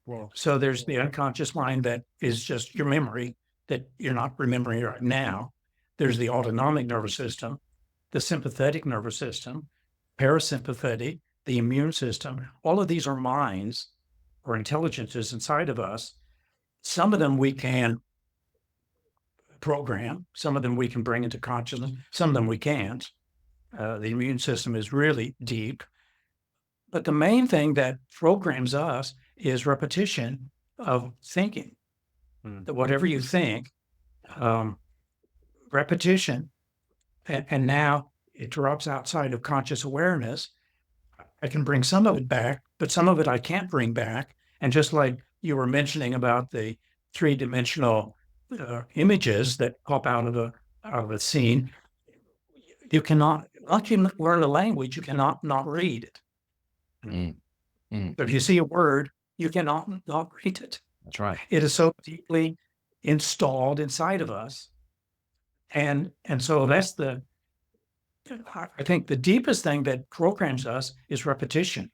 [SPEAKER 2] Wow.
[SPEAKER 1] So there's the unconscious mind that is just your memory that you're not remembering right now. There's the autonomic nervous system, the sympathetic nervous system, parasympathetic, the immune system. All of these are minds or intelligences inside of us. Some of them we can program, some of them we can bring into consciousness, some of them we can't. The immune system is really deep. But the main thing that programs us is repetition of thinking. That whatever you think, repetition, and now it drops outside of conscious awareness. I can bring some of it back, but some of it I can't bring back. And just like you were mentioning about the three-dimensional images that pop out of a scene, you cannot, once you learn a language, you cannot not read it. So if you see a word, you cannot not read it.
[SPEAKER 3] That's right.
[SPEAKER 1] It is so deeply installed inside of us. And so that's I think the deepest thing that programs us is repetition.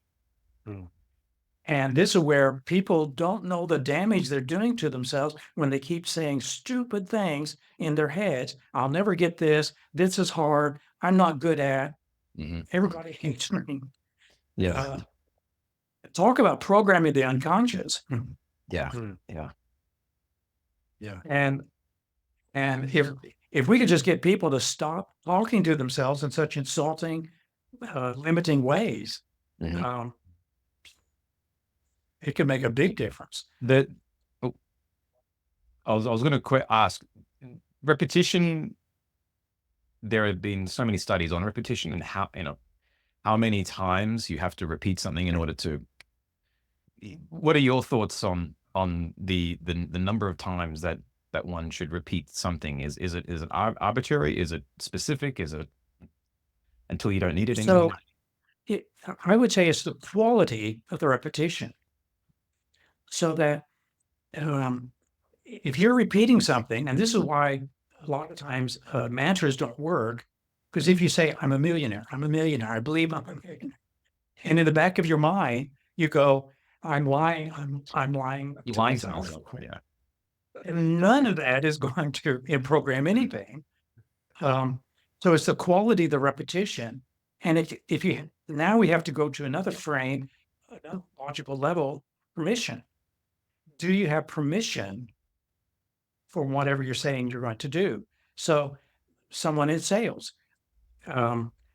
[SPEAKER 1] And this is where people don't know the damage they're doing to themselves when they keep saying stupid things in their heads. I'll never get this. This is hard. I'm not good at. Everybody hates me.
[SPEAKER 3] Yeah.
[SPEAKER 1] Talk about programming the unconscious.
[SPEAKER 3] Yeah.
[SPEAKER 1] And if we could just get people to stop talking to themselves in such insulting, limiting ways, it could make a big difference.
[SPEAKER 3] I was going to ask, repetition. There have been so many studies on repetition and how how many times you have to repeat something in order to. What are your thoughts on the number of times that one should repeat something? Is it arbitrary? Is it specific? Is it until you don't need it anymore?
[SPEAKER 1] So I would say it's the quality of the repetition. So that if you're repeating something, and this is why a lot of times mantras don't work, because if you say, I'm a millionaire, I believe I'm a millionaire. And in the back of your mind, you go, I'm lying, I'm lying.
[SPEAKER 3] You
[SPEAKER 1] to
[SPEAKER 3] lying to
[SPEAKER 1] myself.
[SPEAKER 3] yourself, yeah.
[SPEAKER 1] And none of that is going to program anything. So it's the quality of the repetition. And now we have to go to another frame, another logical level, permission. Do you have permission for whatever you're saying you're going to do? So someone in sales,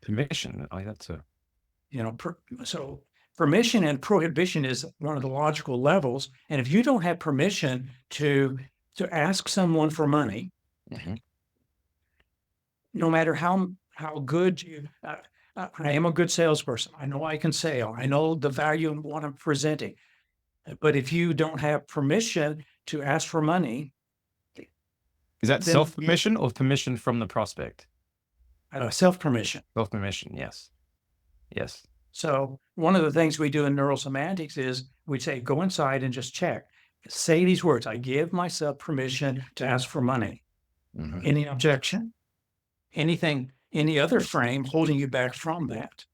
[SPEAKER 3] Permission. That's a.
[SPEAKER 1] So permission and prohibition is one of the logical levels. And if you don't have permission to ask someone for money, no matter how good I am a good salesperson. I know I can sell. I know the value in what I'm presenting. But if you don't have permission to ask for money.
[SPEAKER 3] Is that
[SPEAKER 1] then
[SPEAKER 3] self-permission or permission from the prospect?
[SPEAKER 1] Self-permission.
[SPEAKER 3] Self-permission, yes. Yes.
[SPEAKER 1] So one of the things we do in Neuro-Semantics is we say, go inside and just check. Say these words. I give myself permission to ask for money. Any objection? Anything, any other frame holding you back from that?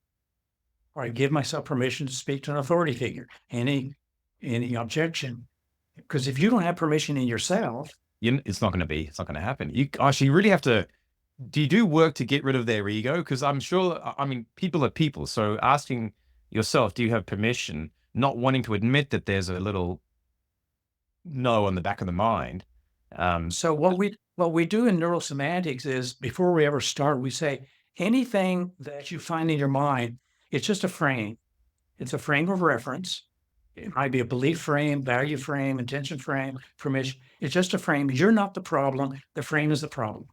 [SPEAKER 1] Or I give myself permission to speak to an authority figure. Any objection? Because if you don't have permission in yourself,
[SPEAKER 3] it's not going to happen. You really have to. Do you do work to get rid of their ego? Because I'm sure, people are people. So asking yourself, do you have permission, not wanting to admit that there's a little no on the back of the mind.
[SPEAKER 1] So what we do in Neuro-Semantics is before we ever start, we say anything that you find in your mind, it's just a frame. It's a frame of reference. It might be a belief frame, value frame, intention frame, permission. It's just a frame. You're not the problem. The frame is the problem.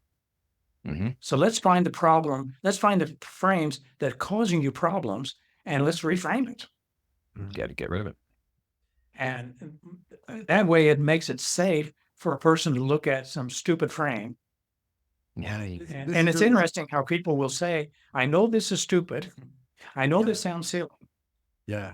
[SPEAKER 1] So let's find the problem. Let's find the frames that are causing you problems, and let's reframe it.
[SPEAKER 3] Got to get rid of it.
[SPEAKER 1] And that way it makes it safe for a person to look at some stupid frame.
[SPEAKER 3] Yeah.
[SPEAKER 1] And it's interesting how people will say, I know this is stupid. I know this sounds silly.
[SPEAKER 2] Yeah.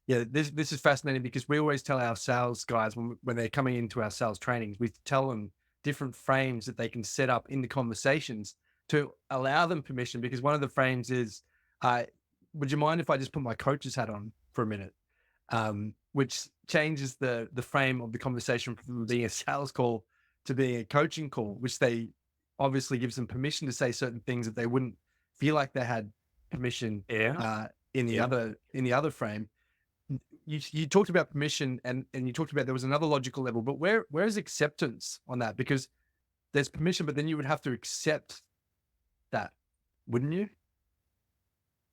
[SPEAKER 2] This is fascinating because we always tell our sales guys when they're coming into our sales trainings, we tell them different frames that they can set up in the conversations to allow them permission. Because one of the frames is, would you mind if I just put my coach's hat on for a minute? Which changes the frame of the conversation from being a sales call to being a coaching call, which they obviously gives them permission to say certain things that they wouldn't feel like they had permission in the other frame. You talked about permission and you talked about there was another logical level, but where is acceptance on that? Because there's permission, but then you would have to accept that, wouldn't you?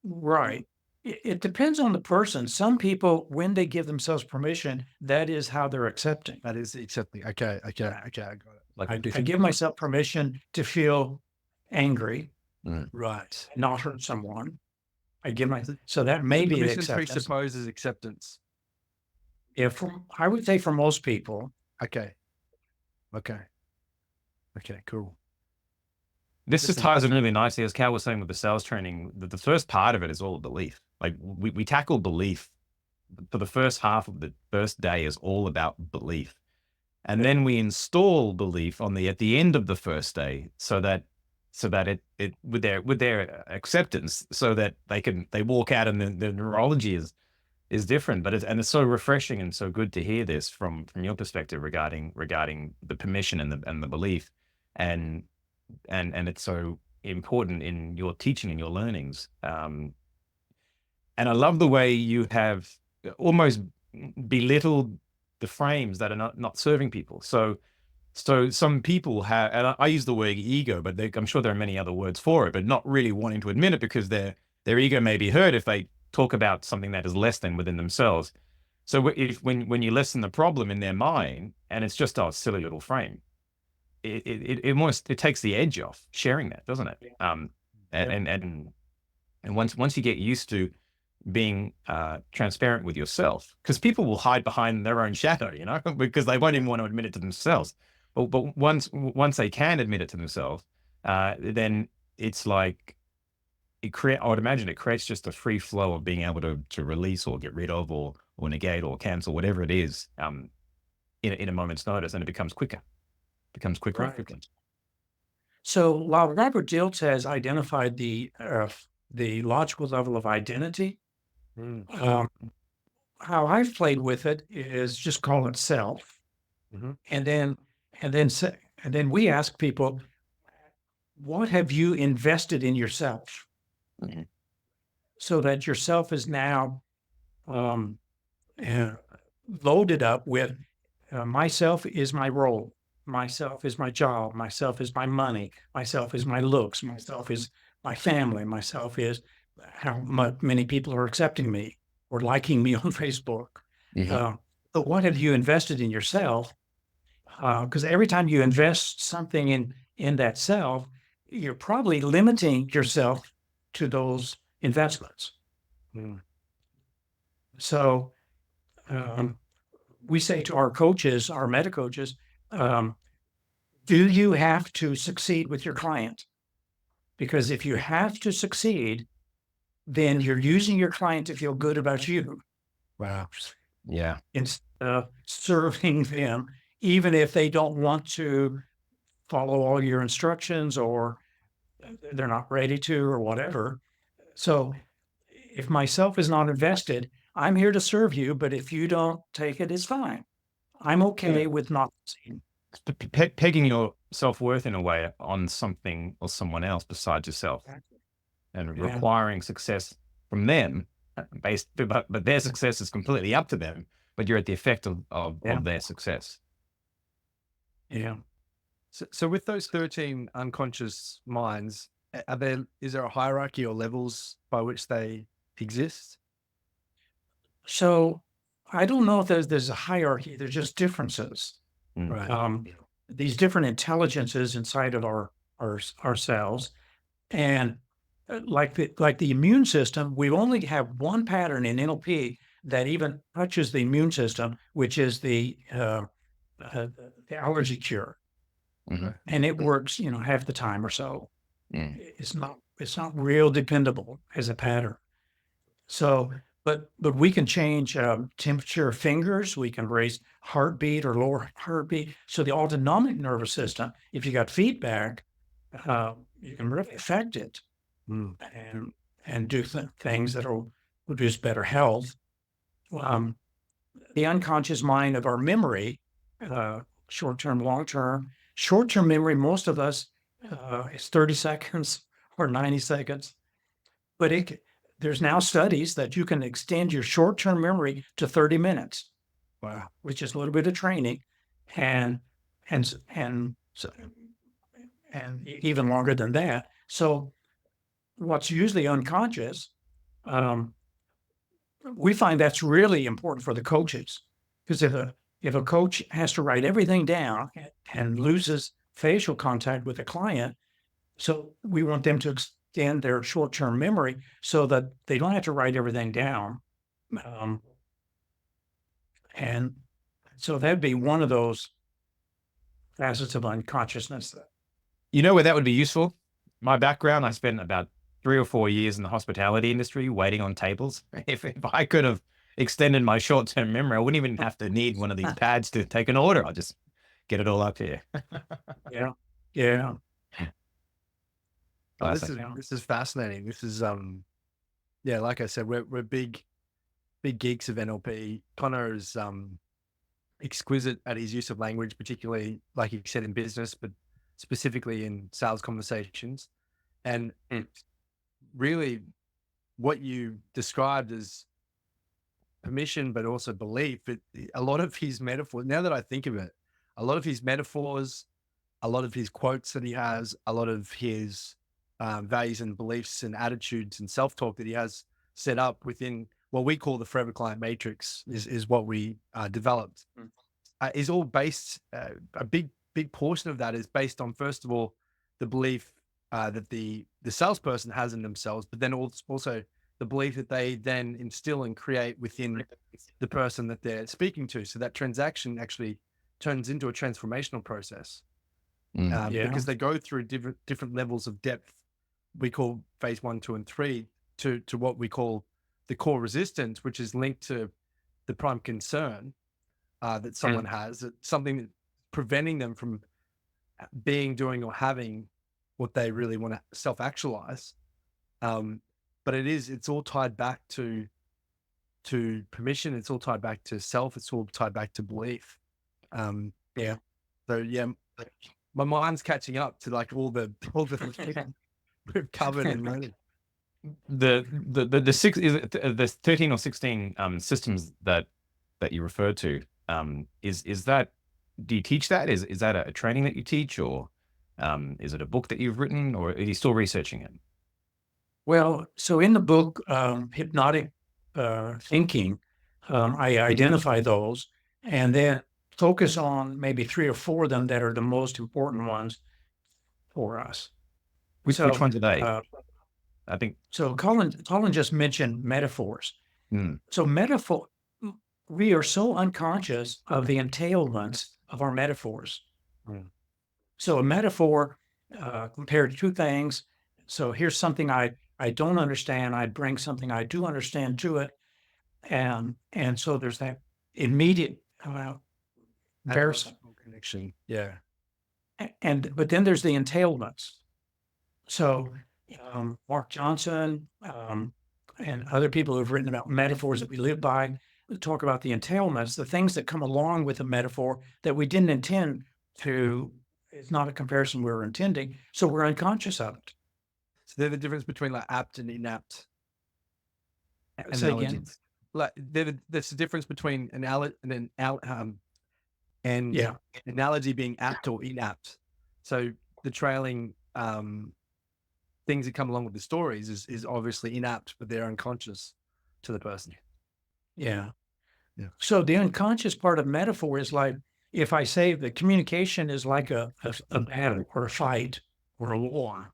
[SPEAKER 1] Right. It depends on the person. Some people, when they give themselves permission, that is how they're accepting.
[SPEAKER 2] That is accepting. Okay, I got it.
[SPEAKER 3] Like
[SPEAKER 1] I give myself permission to feel angry,
[SPEAKER 2] right,
[SPEAKER 1] not hurt someone. So that may be
[SPEAKER 2] permission
[SPEAKER 1] acceptance.
[SPEAKER 2] presupposes acceptance.
[SPEAKER 1] I would say for most people.
[SPEAKER 2] Okay, cool.
[SPEAKER 3] This just ties in really nicely, as Cal was saying with the sales training, that the first part of it is all belief. Like we tackle belief. For the first half of the first day is all about belief. And then we install belief at the end of the first day so that it with their acceptance, so that they walk out and the neurology is different. But it's so refreshing and so good to hear this from your perspective regarding the permission and the belief. And it's so important in your teaching and your learnings. And I love the way you have almost belittled the frames that are not serving people. So some people have, and I use the word ego, but I'm sure there are many other words for it, but not really wanting to admit it because their ego may be hurt if they talk about something that is less than within themselves. So when you lessen the problem in their mind, and it's just a silly little frame, it takes the edge off sharing that, doesn't it? And And once you get used to being transparent with yourself, because people will hide behind their own shadow, because they won't even want to admit it to themselves. But once they can admit it to themselves, then it's like I would imagine it creates just a free flow of being able to release or get rid of or negate or cancel whatever it is in a moment's notice, and it becomes quicker. And quicker.
[SPEAKER 1] So while Robert Dilts has identified the logical level of identity, how I've played with it is just call it self, and then we ask people, what have you invested in yourself, so that yourself is now loaded up with myself is my role. Myself is my job. Myself is my money. Myself is my looks. Myself is my family. Myself is how many people are accepting me or liking me on Facebook. So what have you invested in yourself? Because every time you invest something in that self, you're probably limiting yourself to those investments. So we say to our coaches, our meta coaches, do you have to succeed with your client? Because if you have to succeed, then you're using your client to feel good about you.
[SPEAKER 5] Wow.
[SPEAKER 3] Yeah.
[SPEAKER 1] Instead of serving them, even if they don't want to follow all your instructions or they're not ready to or whatever. So if myself is not invested, I'm here to serve you, but if you don't take it, it's fine. I'm okay with not succeeding.
[SPEAKER 3] Pegging your self-worth in a way on something or someone else besides yourself, and requiring success from them but their success is completely up to them, but you're at the effect of their success.
[SPEAKER 2] So with those 13 unconscious minds, is there a hierarchy or levels by which they exist?
[SPEAKER 1] So I don't know if there's a hierarchy. There's just differences.
[SPEAKER 2] Right.
[SPEAKER 1] These different intelligences inside of ourselves, and like the immune system, we only have one pattern in NLP that even touches the immune system, which is the allergy cure, and it works, half the time or so. It's not real dependable as a pattern. So, but we can change temperature of fingers. We can raise heartbeat or lower heartbeat. So the autonomic nervous system, if you got feedback, you can really affect it and do things that will produce better health. The unconscious mind of our memory, short-term, long-term. Short-term memory, most of us, is 30 seconds or 90 seconds. But there's now studies that you can extend your short-term memory to 30 minutes.
[SPEAKER 5] Wow.
[SPEAKER 1] Which is a little bit of training, and even longer than that. So what's usually unconscious, we find that's really important for the coaches, because if a coach has to write everything down and loses facial contact with a client, so we want them to extend their short-term memory so that they don't have to write everything down. And so that'd be one of those facets of unconsciousness.
[SPEAKER 3] You know where that would be useful? My background, I spent about 3 or 4 years in the hospitality industry waiting on tables. If I could have extended my short-term memory, I wouldn't even have to need one of these pads to take an order. I'll just get it all up here.
[SPEAKER 1] Yeah.
[SPEAKER 2] Oh, this is fascinating. This is like I said, we're big geeks of NLP. Conor is exquisite at his use of language, particularly like you said in business, but specifically in sales conversations. And really what you described as permission, but also belief, a lot of his metaphors, now that I think of it, a lot of his metaphors, a lot of his quotes that he has, a lot of his values and beliefs and attitudes and self-talk that he has set up within what we call the Forever Client Matrix is what we developed, is all based, a big portion of that is based on, first of all, the belief that the salesperson has in themselves, but then also the belief that they then instill and create within the person that they're speaking to. So that transaction actually turns into a transformational process because they go through different levels of depth. We call phase 1, 2, and 3 to what we call the core resistance, which is linked to the prime concern that someone has, something that's preventing them from being, doing, or having what they really want to self-actualize. But it's all tied back to permission. It's all tied back to self. It's all tied back to belief. So my mind's catching up to like all the we've covered and learned.
[SPEAKER 3] The 13 or 16 systems that you referred to, is that, do you teach that? Is that a training that you teach, or is it a book that you've written, or are you still researching it?
[SPEAKER 1] Well, so in the book, Hypnotic Thinking, I identify those and then focus on maybe 3 or 4 of them that are the most important ones for us.
[SPEAKER 3] Which ones are they? I think
[SPEAKER 1] so. Colin just mentioned metaphors. So we are so unconscious of the entailments of our metaphors. So a metaphor compared to 2 things. So here's something I don't understand. I bring something I do understand to it, and so there's that immediate comparison
[SPEAKER 2] connection.
[SPEAKER 1] But then there's the entailments. So Mark Johnson and other people who've written about metaphors that we live by talk about the entailments, the things that come along with a metaphor that we didn't intend to. It's not a comparison we were intending, so we're unconscious of it.
[SPEAKER 2] So they're the difference between like apt and inapt.
[SPEAKER 1] Say again.
[SPEAKER 2] Like there's a difference between analogy being apt or inapt. So the trailing things that come along with the stories is obviously inapt, but they're unconscious to the person.
[SPEAKER 1] Yeah. So the unconscious part of metaphor is like, if I say the communication is like a battle or a fight or a war,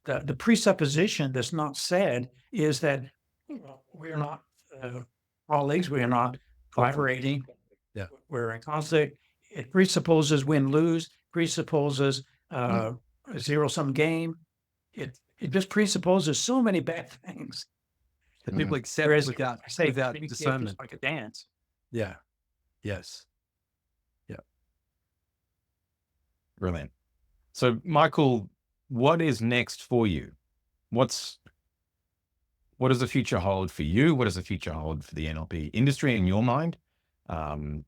[SPEAKER 1] the presupposition that's not said is that we're not colleagues, we are not collaborating. We're in conflict. It presupposes win-lose, presupposes a zero-sum game. It just presupposes so many bad things
[SPEAKER 2] that people accept without discernment.
[SPEAKER 1] Like a dance.
[SPEAKER 2] Yeah. Yes. Yeah.
[SPEAKER 3] Brilliant. So, Michael, what is next for you? What does the future hold for you? What does the future hold for the NLP industry in your mind? And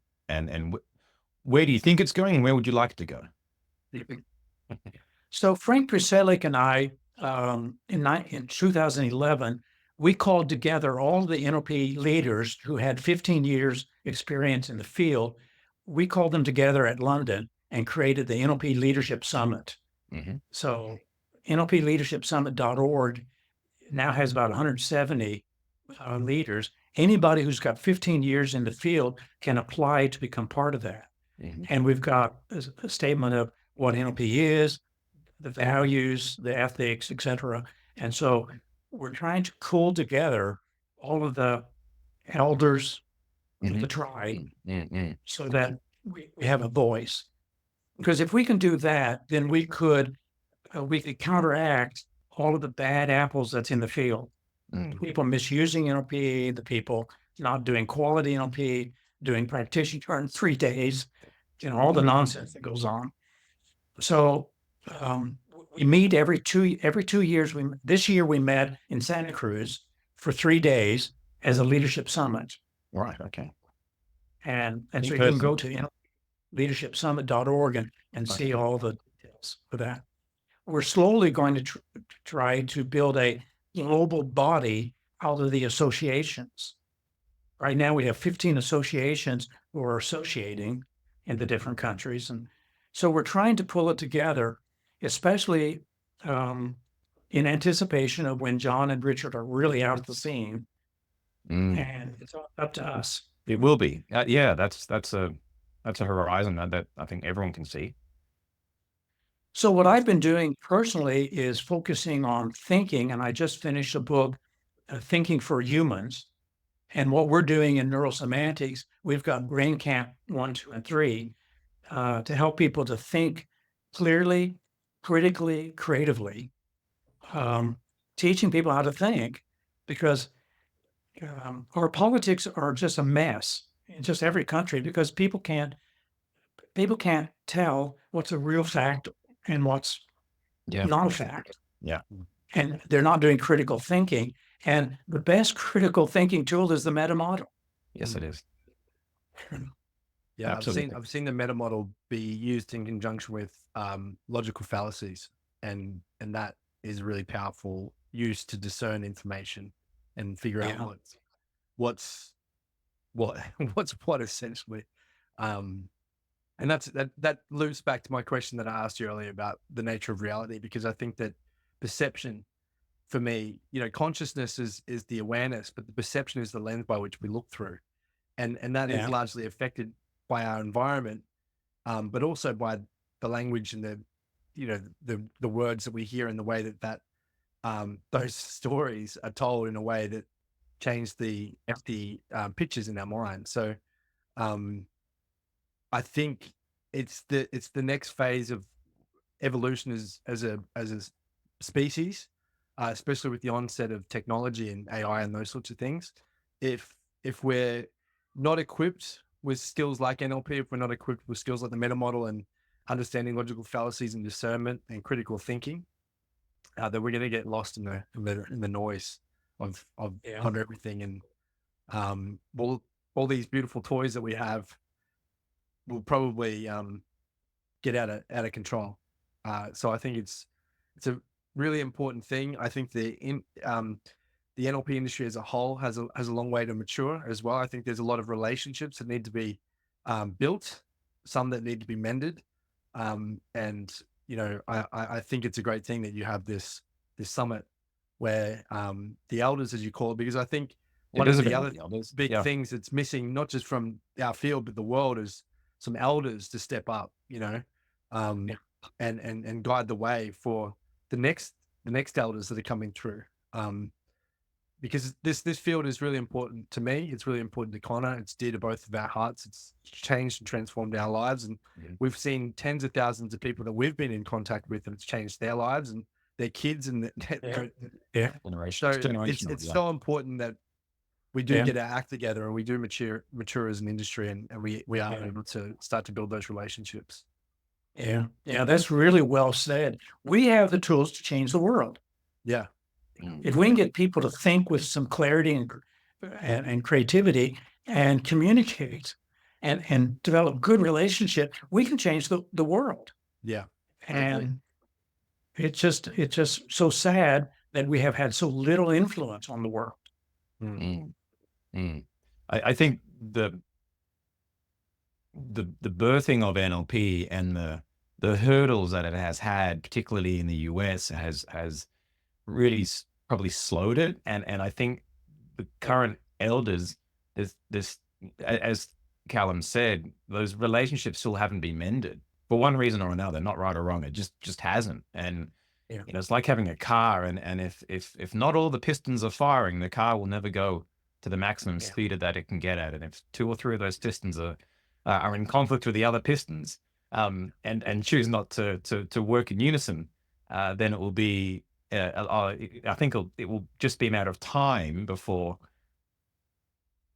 [SPEAKER 3] where do you think it's going, and where would you like it to go?
[SPEAKER 1] So Frank Priselic and I, in 2011, we called together all the NLP leaders who had 15 years experience in the field. We called them together at London and created the NLP Leadership Summit. So NLPleadershipsummit.org now has about 170 leaders. Anybody who's got 15 years in the field can apply to become part of that. And we've got a statement of what NLP is, the values, the ethics, et cetera. And so we're trying to pull together all of the elders of the tribe so that we have a voice. Because if we can do that, then we could counteract all of the bad apples that's in the field. People misusing NLP, the people not doing quality NLP, doing practitioner in 3 days, all the nonsense that goes on. So we meet every 2 years. This year we met in Santa Cruz for 3 days as a leadership summit.
[SPEAKER 3] Right. Okay.
[SPEAKER 1] And so you can go to leadershipsummit.org and see all the details for that. We're slowly going to try to build a global body out of the associations. Right now we have 15 associations who are associating in the different countries. And so we're trying to pull it together, especially in anticipation of when John and Richard are really out of the scene. And it's all up to us.
[SPEAKER 3] It will be. Yeah, that's a horizon that I think everyone can see.
[SPEAKER 1] So what I've been doing personally is focusing on thinking, and I just finished a book, Thinking for Humans. And what we're doing in neurosemantics, we've got Brain Camp 1, 2, and 3 to help people to think clearly, critically, creatively, teaching people how to think, because our politics are just a mess in just every country, because people can't tell what's a real fact and what's
[SPEAKER 3] Yeah.
[SPEAKER 1] not a fact.
[SPEAKER 3] Yeah.
[SPEAKER 1] And they're not doing critical thinking. And the best critical thinking tool is the meta model.
[SPEAKER 3] Yes, it is.
[SPEAKER 2] Yeah,
[SPEAKER 3] Absolutely.
[SPEAKER 2] I've seen the meta model be used in conjunction with logical fallacies, and that is really powerful use to discern information and figure
[SPEAKER 1] Yeah.
[SPEAKER 2] out what's what essentially. And that loops back to my question that I asked you earlier about the nature of reality, because I think that perception, for me, consciousness is the awareness, but the perception is the lens by which we look through, and that is
[SPEAKER 1] Yeah.
[SPEAKER 2] largely affected by our environment, but also by the language and the words that we hear, and the way that those stories are told in a way that change the pictures in our mind. So I think it's the next phase of evolution as a species, especially with the onset of technology and AI and those sorts of things. If we're not equipped with skills like NLP, if we're not equipped with skills like the meta model and understanding logical fallacies and discernment and critical thinking, then we're going to get lost in the noise of everything. And all these beautiful toys that we have will probably get out of control. So I think it's a really important thing. I think the NLP industry as a whole has a long way to mature as well. I think there's a lot of relationships that need to be built, some that need to be mended, and I think it's a great thing that you have this summit where the elders, as you call it, because I think one of the other big things that's missing, not just from our field but the world, is some elders to step up, and guide the way for the next elders that are coming through. Because this field is really important to me. It's really important to Connor. It's dear to both of our hearts. It's changed and transformed our lives. And we've seen tens of thousands of people that we've been in contact with, and it's changed their lives and their kids and
[SPEAKER 3] Generation.
[SPEAKER 2] so it's so important that we do get our act together and we do mature as an industry, and we are able to start to build those relationships.
[SPEAKER 1] Yeah, that's really well said. We have the tools to change the world.
[SPEAKER 2] Yeah.
[SPEAKER 1] If we can get people to think with some clarity and creativity and communicate and develop good relationship, we can change the world.
[SPEAKER 2] Yeah.
[SPEAKER 1] And it's just so sad that we have had so little influence on the world.
[SPEAKER 3] I think the birthing of NLP and the hurdles that it has had, particularly in the US, has really probably slowed it. And I think the current elders, this, as Kalum said, those relationships still haven't been mended for one reason or another, not right or wrong. It just hasn't. And it's like having a car, and if not all the pistons are firing, the car will never go to the maximum speed that it can get at. And if 2 or 3 of those pistons are in conflict with the other pistons, and choose not to work in unison, then it will be, I think it will just be a matter of time before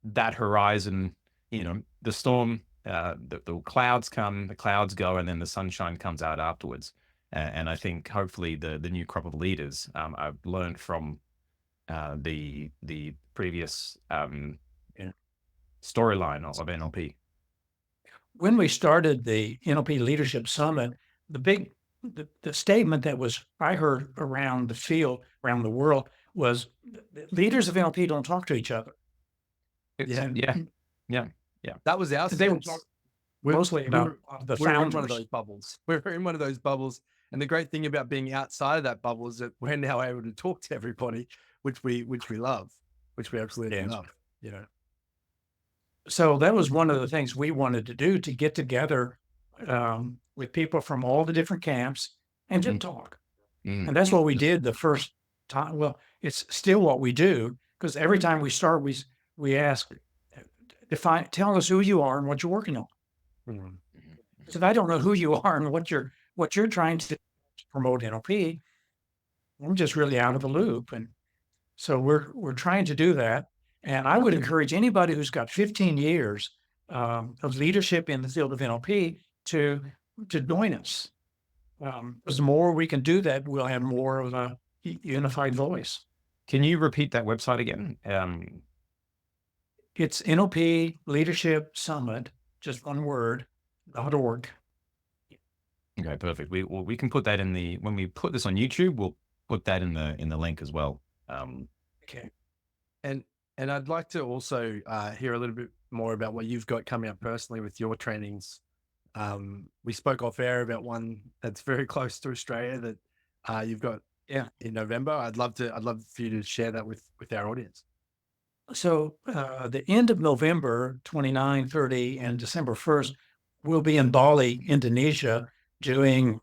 [SPEAKER 3] that horizon, the storm, the clouds come, the clouds go, and then the sunshine comes out afterwards. And I think hopefully the new crop of leaders, I've learned from the previous storyline of NLP.
[SPEAKER 1] When we started the NLP Leadership Summit, the statement that I heard around the field, around the world, was leaders of NLP don't talk to each other.
[SPEAKER 2] That was our
[SPEAKER 1] They were
[SPEAKER 2] sense.
[SPEAKER 1] mostly about the founders.
[SPEAKER 2] We're in one of those bubbles. We're in one of those bubbles. And the great thing about being outside of that bubble is that we're now able to talk to everybody, which we love, which we absolutely love,
[SPEAKER 1] So that was one of the things we wanted to do, to get together with people from all the different camps and just talk. And that's what we did the first time. Well, it's still what we do, because every time we start, we ask, tell us who you are and what you're working on. So if I don't know who you are and what you're trying to promote NLP, I'm just really out of the loop. And so we're trying to do that. And I would encourage anybody who's got 15 years of leadership in the field of NLP to join us. Because the more we can do that, we'll have more of a unified voice.
[SPEAKER 3] Can you repeat that website again?
[SPEAKER 1] It's NLP Leadership Summit, just one word, .org.
[SPEAKER 3] Okay, perfect. We can put that when we put this on YouTube, we'll put that in the link as well.
[SPEAKER 1] Okay.
[SPEAKER 2] And I'd like to also hear a little bit more about what you've got coming up personally with your trainings. We spoke off air about one that's very close to Australia that you've got in November. I'd love for you to share that with our audience.
[SPEAKER 1] So the end of November, 29, 30, and December 1st, we'll be in Bali, Indonesia, doing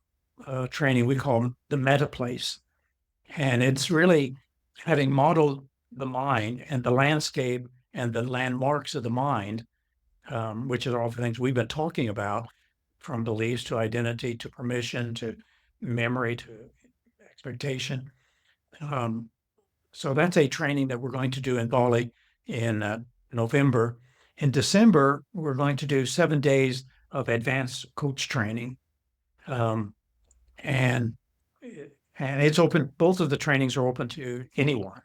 [SPEAKER 1] training we call the Metaplace. And it's really having modeled the mind and the landscape and the landmarks of the mind, which are all the things we've been talking about, from beliefs to identity to permission to memory to expectation. So that's a training that we're going to do in Bali in November. In December, we're going to do 7 days of advanced coach training. And it's open, both of the trainings are open to anyone.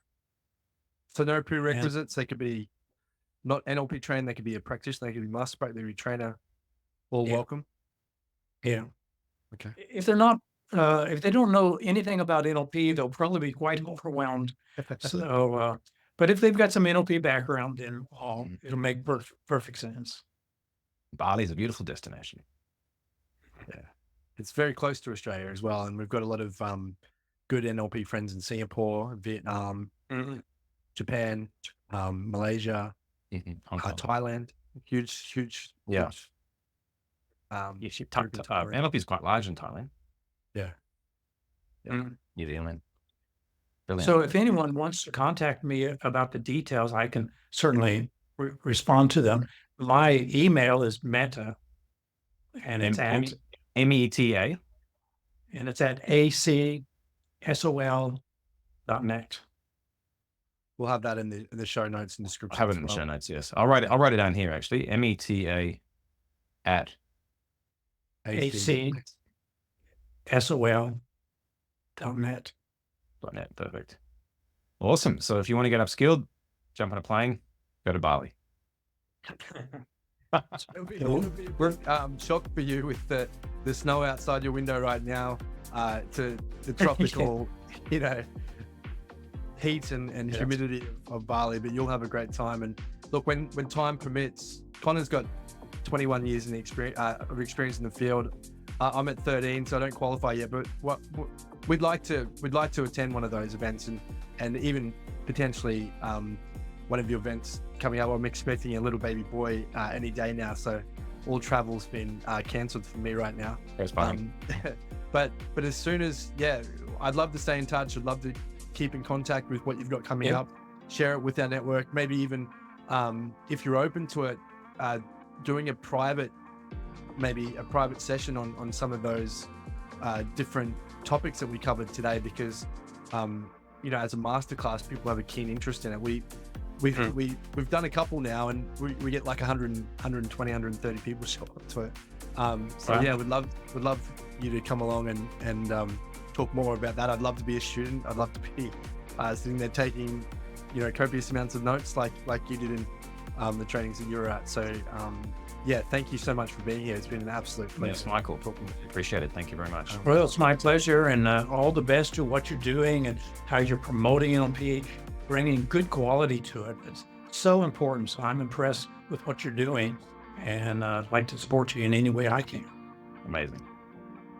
[SPEAKER 2] So no prerequisites. They could be not NLP trained, they could be a practitioner, they could be master practitioner, they could be trainer, all welcome.
[SPEAKER 1] Yeah.
[SPEAKER 2] Okay.
[SPEAKER 1] If they're not, if they don't know anything about NLP, they'll probably be quite overwhelmed. So, but if they've got some NLP background, then it'll make perfect sense.
[SPEAKER 3] Bali is a beautiful destination.
[SPEAKER 2] Yeah. It's very close to Australia as well. And we've got a lot of good NLP friends in Singapore, Vietnam, Japan, Malaysia, Thailand, huge.
[SPEAKER 3] Yeah. Yes, NLP is quite large in Thailand.
[SPEAKER 2] Yeah.
[SPEAKER 3] New Zealand. Brilliant.
[SPEAKER 1] So if anyone wants to contact me about the details, I can certainly respond to them. My email is meta, and it's at
[SPEAKER 3] META,
[SPEAKER 1] and it's at acsol.net.
[SPEAKER 2] We'll have that in the show notes and description.
[SPEAKER 3] I'll have it in the show notes. Yes, I'll write it down here. Actually, META at
[SPEAKER 1] acsol.net.
[SPEAKER 3] .net. Perfect. Awesome. So if you want to get upskilled, jump on a plane, go to Bali.
[SPEAKER 2] We're shocked for you with the snow outside your window right now, to the tropical, heat and humidity of Bali, but you'll have a great time. And look, when time permits, Connor's got 21 years of experience in the field. I'm at 13, so I don't qualify yet, but what we'd like to attend one of those events and even potentially one of your events coming up. I'm expecting a little baby boy any day now, so all travel's been cancelled for me right now.
[SPEAKER 3] That's fine.
[SPEAKER 2] But as soon as, I'd love to stay in touch. I'd love to keep in contact with what you've got coming up, share it with our network, maybe even if you're open to it, doing a private session on some of those different topics that we covered today, because as a masterclass, people have a keen interest in it. We've done a couple now, and we get like 120, 130 people show up to it. We'd love you to come along and talk more about that. I'd love to be a student. I'd love to be sitting there taking copious amounts of notes like you did in the trainings that you were at. So thank you so much for being here. It's been an absolute pleasure.
[SPEAKER 3] Yes, Michael. Appreciate it. Thank you very much.
[SPEAKER 1] Well, it's my pleasure, and all the best to what you're doing and how you're promoting NLP, bringing good quality to it. It's so important. So I'm impressed with what you're doing, and I'd like to support you in any way I can.
[SPEAKER 3] Amazing.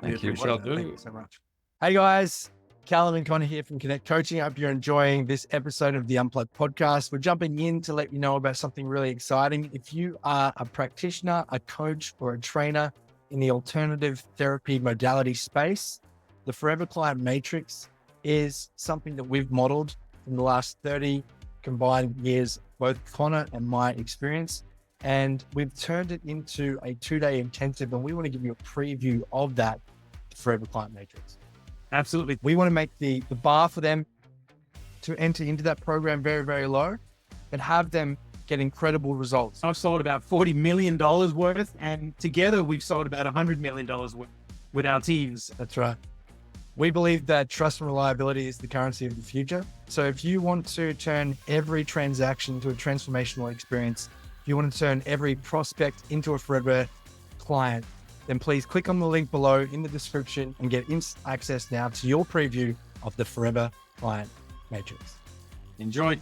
[SPEAKER 3] Thank you.
[SPEAKER 2] Thank you so much.
[SPEAKER 5] Hey guys, Kalum and Conor here from Connect Coaching. I hope you're enjoying this episode of the Unplugged Podcast. We're jumping in to let you know about something really exciting. If you are a practitioner, a coach, or a trainer in the alternative therapy modality space, The Forever Client Matrix is something that we've modeled in the last 30 combined years, both Connor and my experience. And we've turned it into a 2-day intensive, and we want to give you a preview of that Forever Client Matrix.
[SPEAKER 6] Absolutely.
[SPEAKER 5] We want to make the bar for them to enter into that program very, very low and have them get incredible results.
[SPEAKER 6] I've sold about $40 million worth, and together we've sold about $100 million worth with our teams.
[SPEAKER 5] That's right. We believe that trust and reliability is the currency of the future. So if you want to turn every transaction into a transformational experience, if you want to turn every prospect into a forever client, then please click on the link below in the description and get instant access now to your preview of the Forever Client Matrix.
[SPEAKER 6] Enjoy.